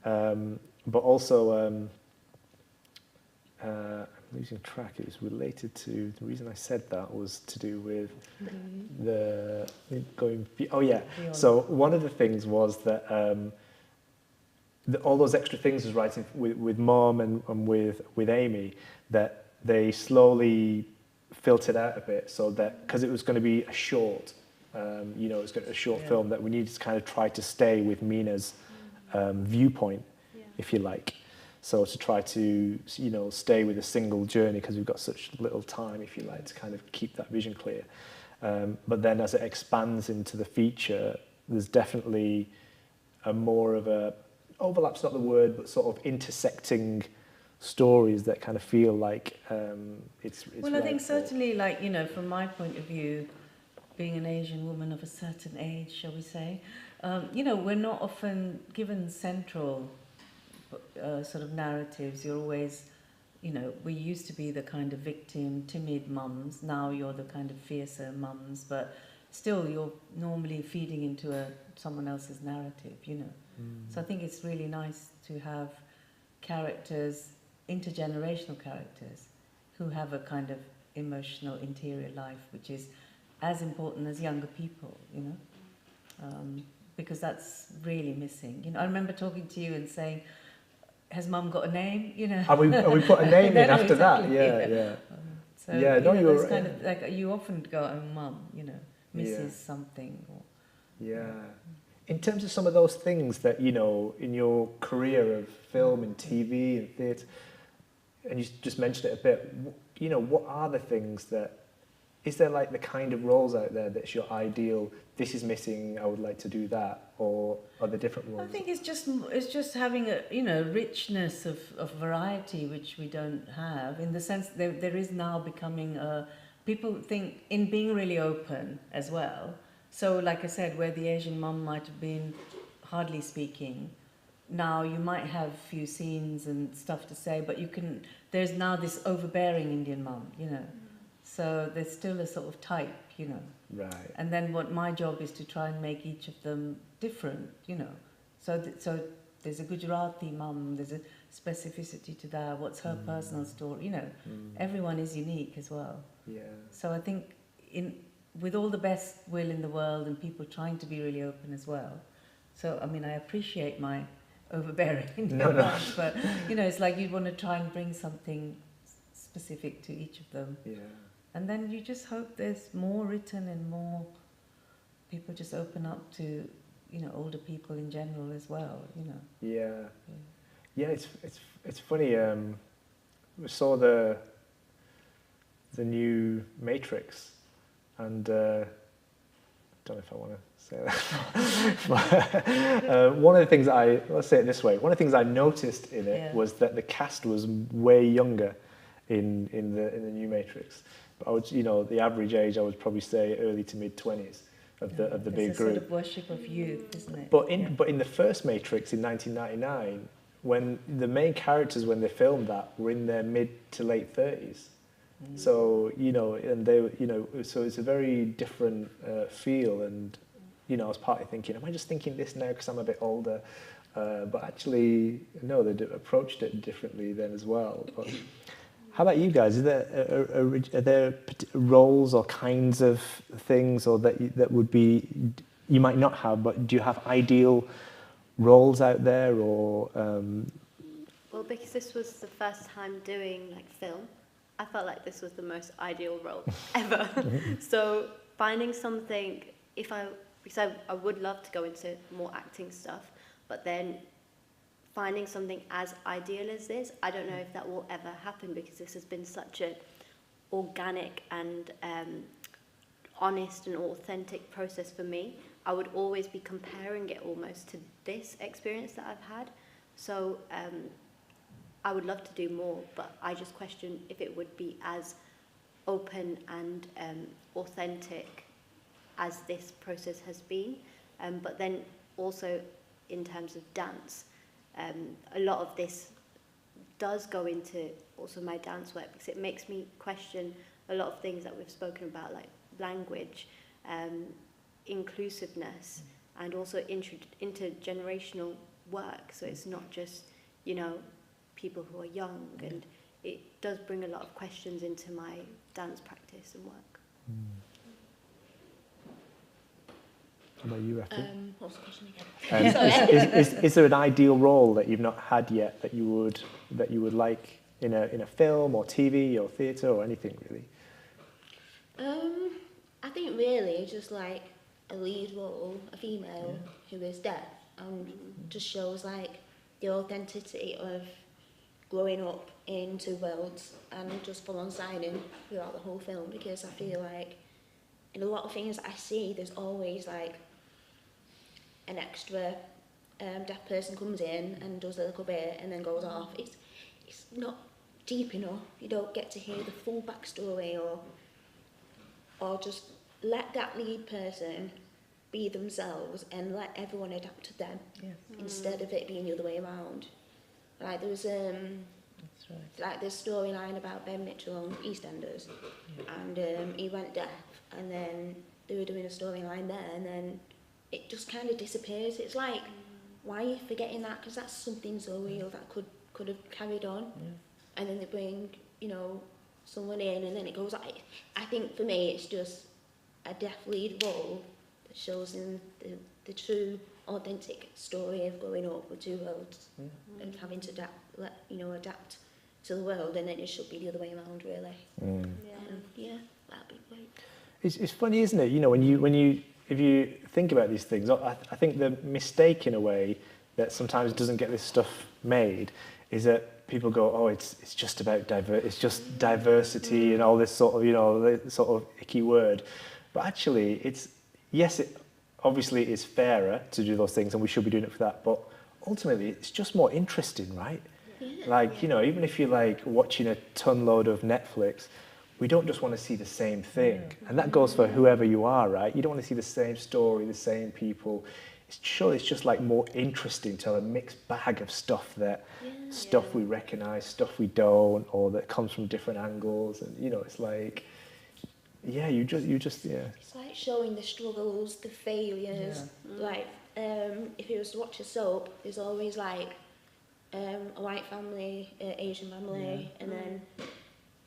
But also, I'm losing track, it was related to, the reason I said that was to do with so one of the things was that all those extra things I was writing with Mum and with Amy, that they slowly filtered out a bit, so that, because it was going to be a short, you know, it was going to be a short film, that we needed to kind of try to stay with Mina's viewpoint, if you like. So to try to, you know, stay with a single journey, because we've got such little time, if you like, to kind of keep that vision clear. But then as it expands into the feature, there's definitely a more of a, overlap's not the word, but sort of intersecting stories that kind of feel like it's well, right I think there. certainly, like, you know, from my point of view, being an Asian woman of a certain age, shall we say, you know, we're not often given central sort of narratives. You're always, you know, we used to be the kind of victim, timid mums. Now you're the kind of fiercer mums, but still you're normally feeding into someone else's narrative, you know. So I think it's really nice to have characters, intergenerational characters, who have a kind of emotional interior life, which is as important as younger people, you know, because that's really missing. You know, I remember talking to you and saying, "Has Mum got a name?" You know, And we put a name in after exactly, that. Yeah. So Yeah, you no, know, you're those right, kind yeah. of, like, you often go, "Oh, Mum," you know, misses Yeah. something. Or, Yeah. In terms of some of those things that, you know, in your career of film and TV and theatre, and you just mentioned it a bit, you know, what are the things that, is there like the kind of roles out there that's your ideal, this is missing, I would like to do that, or are there different roles? I think it's just having a, you know, richness of variety, which we don't have, in the sense that there is now becoming people think in being really open as well. So like I said, where the Asian mum might have been hardly speaking, now you might have a few scenes and stuff to say, but there's now this overbearing Indian mum, you know. So there's still a sort of type, you know. Right. And then what my job is to try and make each of them different, you know. So there's a Gujarati mum, there's a specificity to that, what's her personal story, you know. Everyone is unique as well. Yeah. So I think with all the best will in the world and people trying to be really open as well. So, I mean, I appreciate my overbearing Indian mums, but, you know, it's like you want to try and bring something specific to each of them. Yeah. And then you just hope there's more written and more people just open up to, you know, older people in general as well, you know. Yeah. Yeah, it's funny, we saw the new Matrix, and don't know if I want to say that. But, one of the things let's say it this way, one of the things I noticed in it was that the cast was way younger in the new Matrix. But I would, you know, the average age I would probably say early to mid 20s of the big group. It's a sort of worship of youth, isn't it? But in the first Matrix in 1999, when the main characters, when they filmed that, were in their mid to late 30s. So, you know, and they, you know, so it's a very different feel. And, you know, I was partly thinking, am I just thinking this now because I'm a bit older? But actually, no, they approached it differently then as well. But how about you guys? Are there roles or kinds of things, or that would be, you might not have, but do you have ideal roles out there, or? Well, because this was the first time doing like film, I felt like this was the most ideal role ever. So finding something, because I would love to go into more acting stuff, but then finding something as ideal as this, I don't know if that will ever happen, because this has been such an organic and honest and authentic process for me. I would always be comparing it almost to this experience that I've had. So I would love to do more, but I just question if it would be as open and authentic as this process has been. But then also in terms of dance, a lot of this does go into also my dance work, because it makes me question a lot of things that we've spoken about, like language, inclusiveness, and also intergenerational work. So it's not just, you know, people who are young, and it does bring a lot of questions into my dance practice and work. How about you, Raffie? What was the question again? Is there an ideal role that you've not had yet that you would like in a film or TV or theatre or anything really? I think really just like a lead role, a female who is deaf, and just shows like the authenticity of growing up in two worlds and just full on signing throughout the whole film, because I feel like in a lot of things I see, there's always like an extra deaf person comes in and does a little bit and then goes off. It's not deep enough. You don't get to hear the full backstory, or just let that lead person be themselves and let everyone adapt to them, instead of it being the other way around. Like there was That's right. like this storyline about Ben Mitchell on EastEnders, and he went deaf, and then they were doing a storyline there, and then it just kind of disappears. It's like, why are you forgetting that? Because that's something so real that could have carried on. And then they bring, you know, someone in, and then it goes. I think for me, it's just a deaf lead role that shows in the true, authentic story of growing up with two worlds, and having to adapt to the world, and then it should be the other way around, really. Yeah, that'd be great. It's funny, isn't it? You know, when you if you think about these things, I think the mistake in a way that sometimes doesn't get this stuff made is that people go, oh, it's just about diversity and all this sort of, you know, the sort of icky word. But actually, it obviously is fairer to do those things, and we should be doing it for that. But ultimately, it's just more interesting, right? Like, you know, even if you're like watching a ton load of Netflix, we don't just want to see the same thing. And that goes for whoever you are, right? You don't want to see the same story, the same people. It's just like more interesting to have a mixed bag of stuff stuff we recognise, stuff we don't, or that comes from different angles. And, you know, it's like, you just. It's like showing the struggles, the failures. Like, if you was to watch a soap, there's always like a white family, Asian family, and then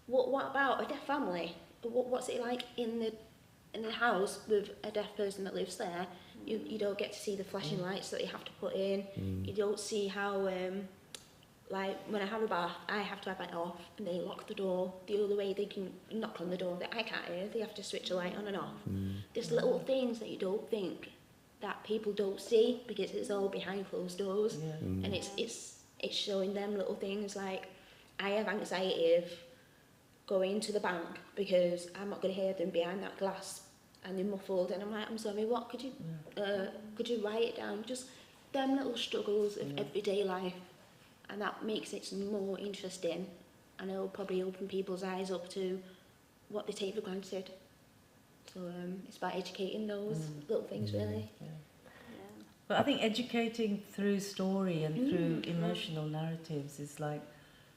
what about a deaf family? What's it like in the house with a deaf person that lives there? You don't get to see the flashing lights that you have to put in. You don't see how, like when I have a bath, I have to have it off, and they lock the door. The other way they can knock on the door that I can't hear, they have to switch the light on and off. There's little things that you don't think that people don't see, because it's all behind closed doors, and it's showing them little things. Like, I have anxiety of going to the bank because I'm not going to hear them behind that glass, and they're muffled, and I'm like, I'm sorry, what could you write it down? Just them little struggles of everyday life, and that makes it more interesting, and it'll probably open people's eyes up to what they take for granted. So it's about educating those little things, really. But I think educating through story and through emotional narratives is like,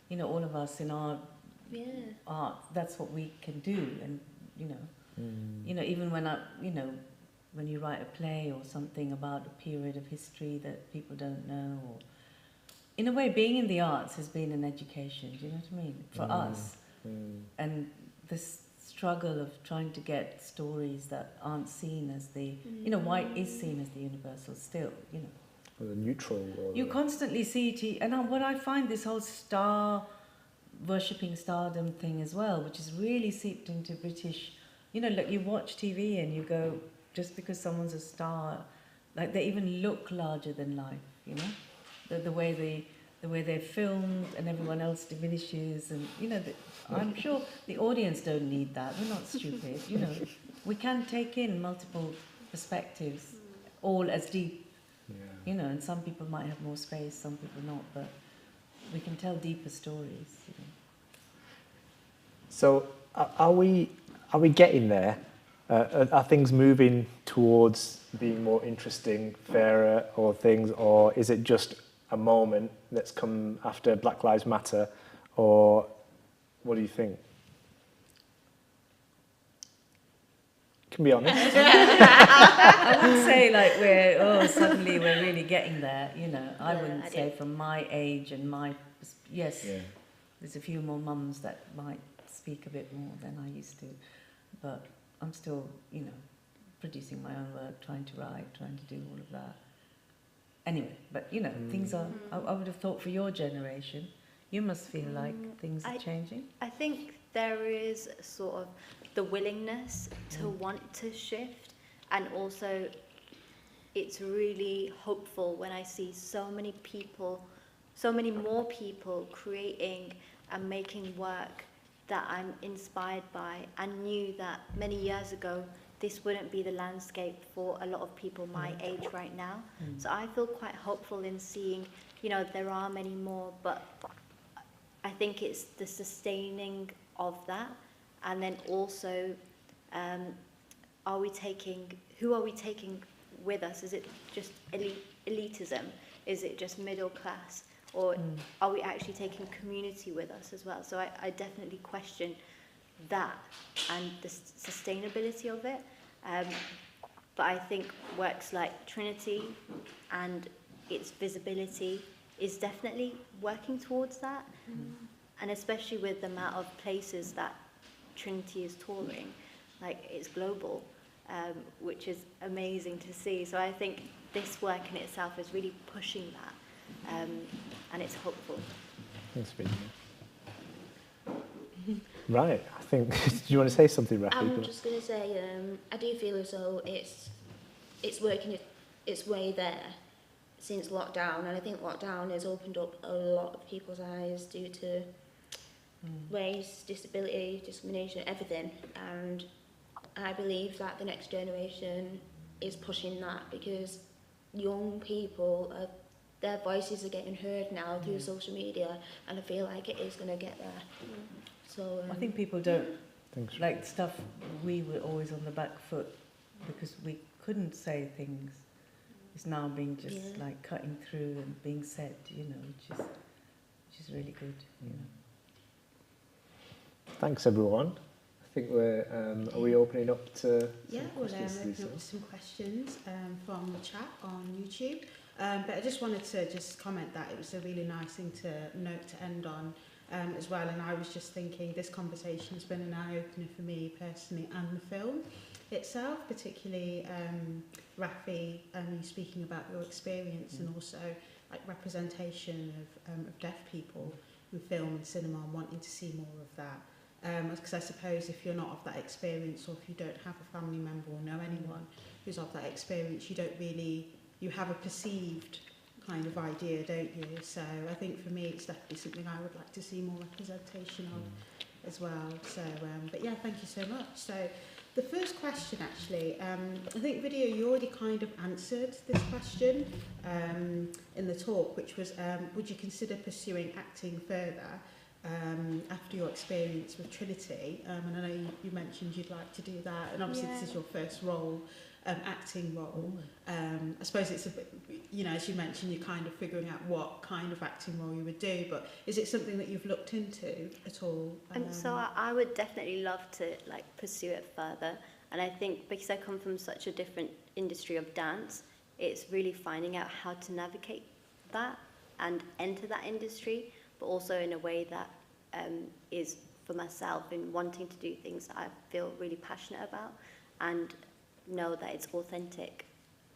you know, all of us in our art, that's what we can do. And, you know, even when you write a play or something about a period of history that people don't know, or in a way, being in the arts has been an education, do you know what I mean? For us. And this struggle of trying to get stories that aren't seen as the, you know, white is seen as the universal still, you know. Or the neutral. Or you constantly see, and what I find this whole worshipping stardom thing as well, which is really seeped into British, you know, like you watch TV and you go, just because someone's a star, like they even look larger than life, you know, the way they're filmed and everyone else diminishes, and you know, I'm sure the audience don't need that. We're not stupid, you know. We can take in multiple perspectives, all as deep, you know. And some people might have more space, some people not, but we can tell deeper stories. You know. So, are we getting there? Are things moving towards being more interesting, fairer, or things, or is it just a moment that's come after Black Lives Matter, or what do you think? You can be honest. I wouldn't say like suddenly we're really getting there, you know. I wouldn't say from my age and there's a few more mums that might speak a bit more than I used to, but I'm still, you know, producing my own work, trying to write, trying to do all of that. Anyway, but you know, things are, I would have thought for your generation, you must feel like things are changing. I think there is sort of the willingness to want to shift, and also it's really hopeful when I see so many people so many more people creating and making work that I'm inspired by, and knew that many years ago this wouldn't be the landscape for a lot of people my age right now. So I feel quite hopeful in seeing, you know, there are many more, but I think it's the sustaining of that, and then also who are we taking with us? Is it just elitism? Is it just middle class? Or are we actually taking community with us as well? So I definitely question that and the sustainability of it. But I think works like Trinity and its visibility is definitely working towards that. And especially with the amount of places that Trinity is touring, like it's global, which is amazing to see. So I think this work in itself is really pushing that, and it's hopeful. Thanks, Vidya. Right, I think, do you want to say something, Raffie? I'm just going to say, I do feel as though it's working its way there since lockdown, and I think lockdown has opened up a lot of people's eyes due to race, disability, discrimination, everything, and I believe that the next generation is pushing that, because young people, their voices are getting heard now through social media, and I feel like it is going to get there. So I think people don't like stuff. We were always on the back foot because we couldn't say things. It's now being just like cutting through and being said, you know, which is really good. You know. Thanks, everyone. I think we're. Are we opening up to? Yeah, we'll open up to some questions from the chat on YouTube. But I just wanted to just comment that it was a really nice thing to note to end on. As well, and I was just thinking this conversation has been an eye-opener for me personally and the film itself, particularly Raffie, you speaking about your experience and also like representation of deaf people in film and cinema and wanting to see more of that. Because I suppose if you're not of that experience, or if you don't have a family member or know anyone who's of that experience, you have a perceived kind of idea, don't you? So I think for me it's definitely something I would like to see more representation of as well. So but yeah, thank you so much. So the first question actually, I think Vidya, you already kind of answered this question in the talk, which was would you consider pursuing acting further after your experience with Trinity? And I know you mentioned you'd like to do that, and obviously this is your first role, acting role. I suppose it's a bit, you know, as you mentioned, you're kind of figuring out what kind of acting role you would do, but is it something that you've looked into at all? So I would definitely love to like pursue it further, and I think because I come from such a different industry of dance, it's really finding out how to navigate that and enter that industry, but also in a way that is for myself, in wanting to do things that I feel really passionate about and know that it's authentic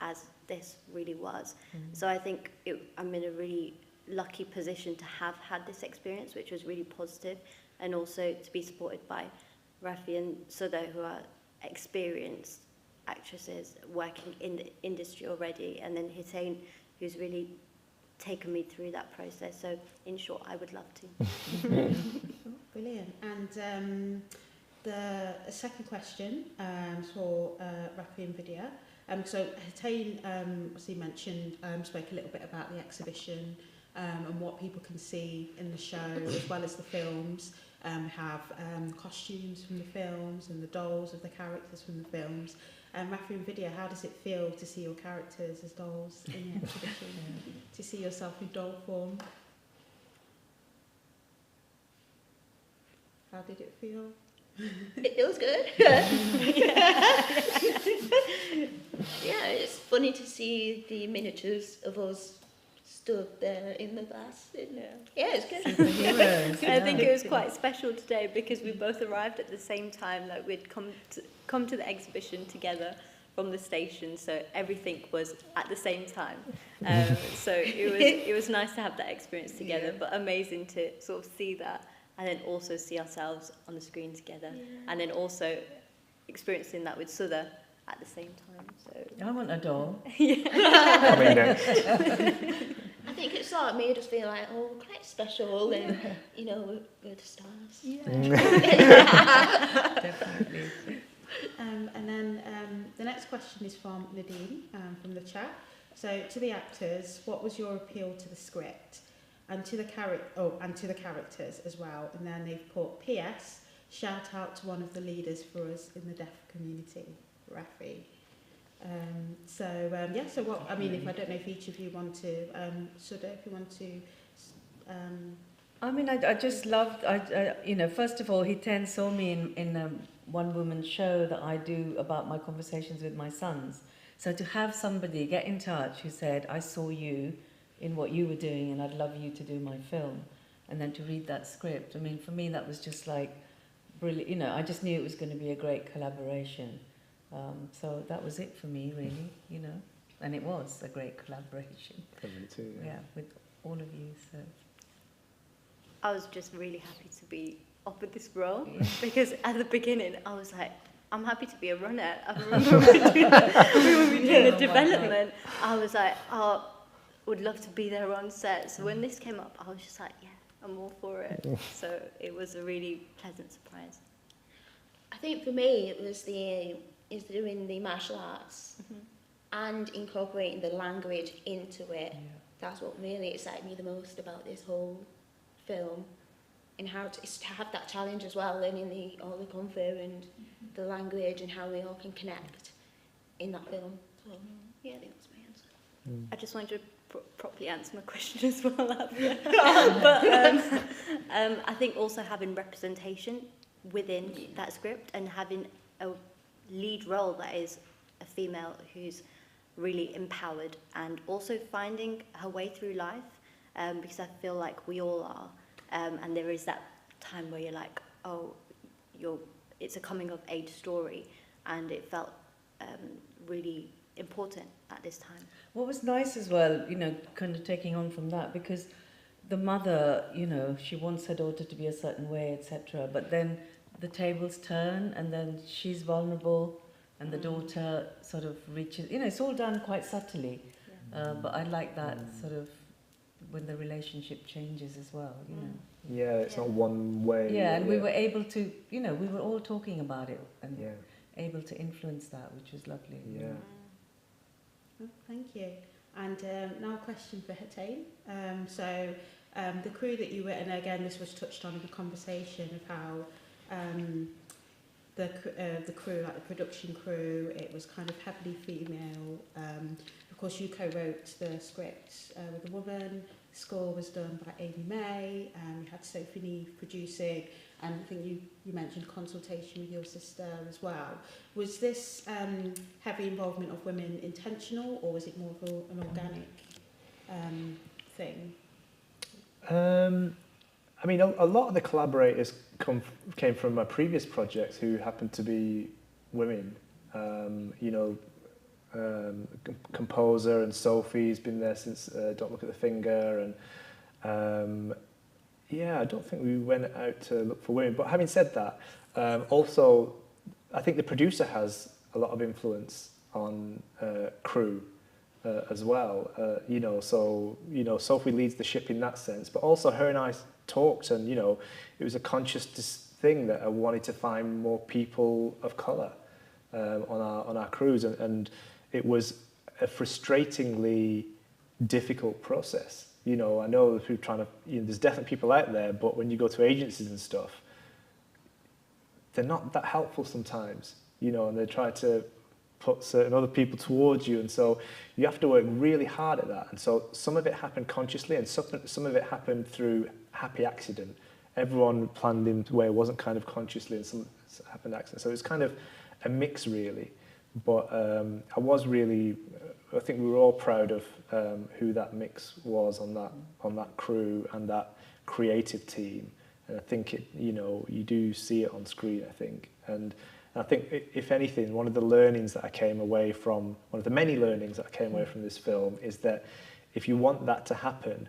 as this really was. So I think I'm in a really lucky position to have had this experience, which was really positive, and also to be supported by Raffie and Sudha, who are experienced actresses working in the industry already, and then Hetain, who's really taken me through that process. So in short, I would love to. Brilliant. And the second question for Raffie and Vidya. So Hetain obviously mentioned, spoke a little bit about the exhibition and what people can see in the show, as well as the films. Have costumes from the films and the dolls of the characters from the films. Raffie and Vidya, how does it feel to see your characters as dolls in the exhibition? To see yourself in doll form? How did it feel? It feels good. Yeah, it's funny to see the miniatures of us stood there in the glass. Yeah, it's good. I think it was quite special today because we both arrived at the same time. Like we'd come to the exhibition together from the station, so everything was at the same time. So it was nice to have that experience together, but amazing to sort of see that. And then also see ourselves on the screen together. Yeah. And then also experiencing that with Sudha at the same time. So I want a doll. Coming next. I think it sort of made us feel like, oh, we're quite special, and you know, we're the stars. Definitely. And then the next question is from Nadine from the chat. So, to the actors, what was your appeal to the script and to the characters as well? And then they've put P.S. Shout out to one of the leaders for us in the deaf community, Raffie. So what I mean, if I don't know if each of you want to, Sudha, if you want to. I mean, I just loved, you know, first of all, Hetain saw me in a one-woman show that I do about my conversations with my sons. So to have somebody get in touch who said, I saw you in what you were doing and I'd love you to do my film, and then to read that script, I mean, for me, that was just like brilliant. You know, I just knew it was going to be a great collaboration. So that was it for me, really, you know, and it was a great collaboration. Too, yeah, with all of you, so. I was just really happy to be offered this role, because at the beginning I was like, I'm happy to be a runner. I remember we were doing the development. I was like, oh, would love to be there on set. So when this came up, I was just like, yeah, I'm all for it. So it was a really pleasant surprise. I think for me it was doing the martial arts and incorporating the language into it. Yeah. That's what really excited me the most about this whole film, and how to have that challenge as well, learning all the kung fu and the language and how we all can connect in that film. So yeah, I think that's my answer. I just wanted to properly answer my question as well. But I think also having representation within that script and having a lead role that is a female who's really empowered and also finding her way through life, because I feel like we all are, and there is that time where you're like, oh, it's a coming of age story, and it felt really important at this time. What was nice as well, you know, kind of taking on from that, because the mother, you know, she wants her daughter to be a certain way, etc. But then the tables turn, and then she's vulnerable, and the daughter sort of reaches, you know, it's all done quite subtly. But I like that sort of when the relationship changes as well, you know. Yeah, it's not one way. Yeah, and we were able to, you know, we were all talking about it and Yeah. able to influence that, which was lovely. Yeah. Oh, thank you. And now a question for Hetain. The crew that you were, and again this was touched on in the conversation of how the crew, like the production crew, it was kind of heavily female. Of course, you co-wrote the script with a woman. The score was done by Amy May. You had Sophie Neve producing, and I think you mentioned consultation with your sister as well. Was this heavy involvement of women intentional, or was it more of an organic thing? I mean, a lot of the collaborators came from my previous projects who happened to be women. You know, composer and Sophie's been there since Don't Look at the Finger, and yeah, I don't think we went out to look for women. But having said that, also, I think the producer has a lot of influence on crew as well. You know, so you know, Sophie leads the ship in that sense, but also her and I talked, and you know, it was a conscious thing that I wanted to find more people of colour on our crews, and it was a frustratingly difficult process. You know, I know who trying to, you know, there's definitely people out there, but when you go to agencies and stuff, they're not that helpful sometimes, you know, and they try to put certain other people towards you, and so you have to work really hard at that. And so some of it happened consciously, and some of it happened through happy accident. Everyone planned in a way it wasn't kind of consciously, and some happened accident. So it was kind of a mix, really. But I was really, I think we were all proud of who that mix was on that crew and that creative team. And I think it, you know, you do see it on screen, I think. And I think, if anything, one of the learnings that I came away from, one of the many learnings that I came away from this film is that if you want that to happen,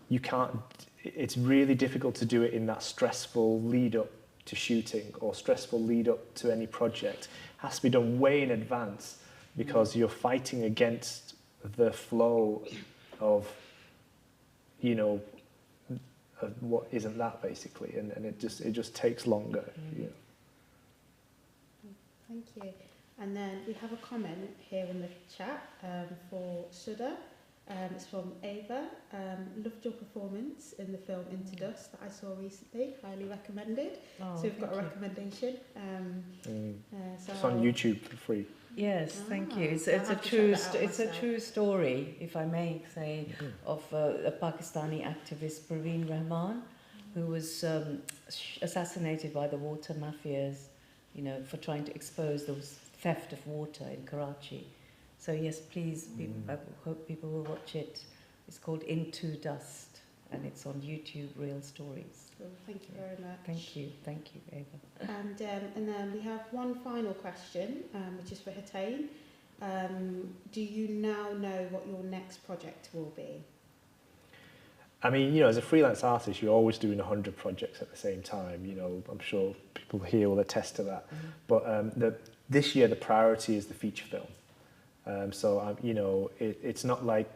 you can't, it's really difficult to do it in that stressful lead up to shooting or stressful lead up to any project. It has to be done way in advance because you're fighting against the flow of you know, what isn't that basically, and it just takes longer. You know. Thank you. And then we have a comment here in the chat for Sudha. It's from Ava. Loved your performance in the film Into Dust that I saw recently. Highly recommended. Oh, So we've got a thank you. recommendation. So It's on YouTube for free. Yes, thank you. It's I'll a have to true check that out it's a myself. true story, if I may say, of a Pakistani activist, Parveen Rahman, who was assassinated by the water mafias, you know, for trying to expose the theft of water in Karachi. So yes, please, I hope people will watch it. It's called Into Dust, and it's on YouTube, Real Stories. Cool. Thank you very much. Thank you, Ava. And then we have one final question, which is for Hetain. Do you now know what your next project will be? I mean, you know, as a freelance artist, you're always doing 100 projects at the same time. You know, I'm sure people here will attest to that. But this year, the priority is the feature film. So, you know, it's not like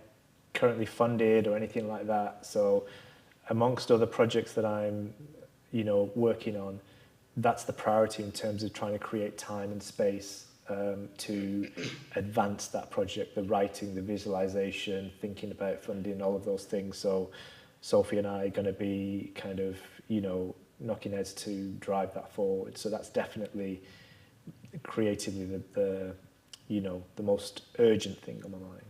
currently funded or anything like that. So, amongst other projects that I'm, you know, working on, that's the priority in terms of trying to create time and space to advance that project, the writing, the visualization, thinking about funding, all of those things. So Sophie and I are going to be kind of, you know, knocking heads to drive that forward. So that's definitely creatively the you know, the most urgent thing on my mind.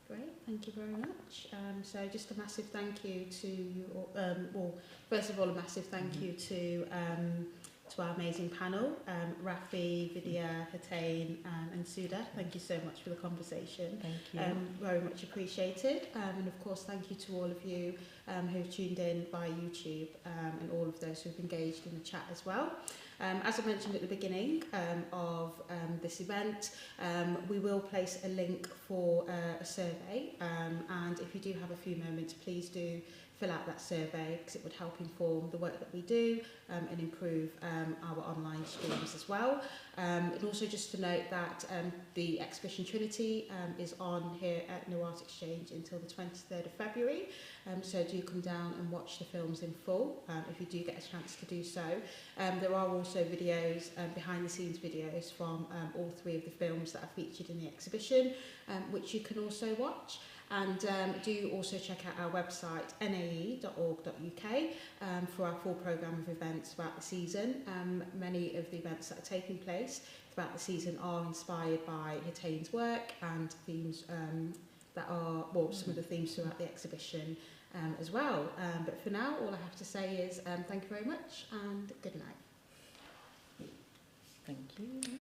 Great, thank you very much. So just a massive thank you to you, well, first of all, a massive thank you to our amazing panel, Raffie, Vidya, Hetain and Sudha. Thank you so much for the conversation. Thank you. Very much appreciated. And of course, thank you to all of you who've tuned in via YouTube and all of those who've engaged in the chat as well. As I mentioned at the beginning of this event, we will place a link for a survey, and if you do have a few moments, please do fill out that survey because it would help inform the work that we do and improve our online streams as well. And also just to note that the exhibition Trinity is on here at New Art Exchange until the 23rd of February. So do come down and watch the films in full if you do get a chance to do so. There are also videos, behind the scenes videos from all three of the films that are featured in the exhibition, which you can also watch. And do also check out our website, nae.org.uk, for our full programme of events throughout the season. Many of the events that are taking place throughout the season are inspired by Hetain's work and themes that are, well, some of the themes throughout the exhibition as well. But for now, all I have to say is thank you very much and good night. Thank you.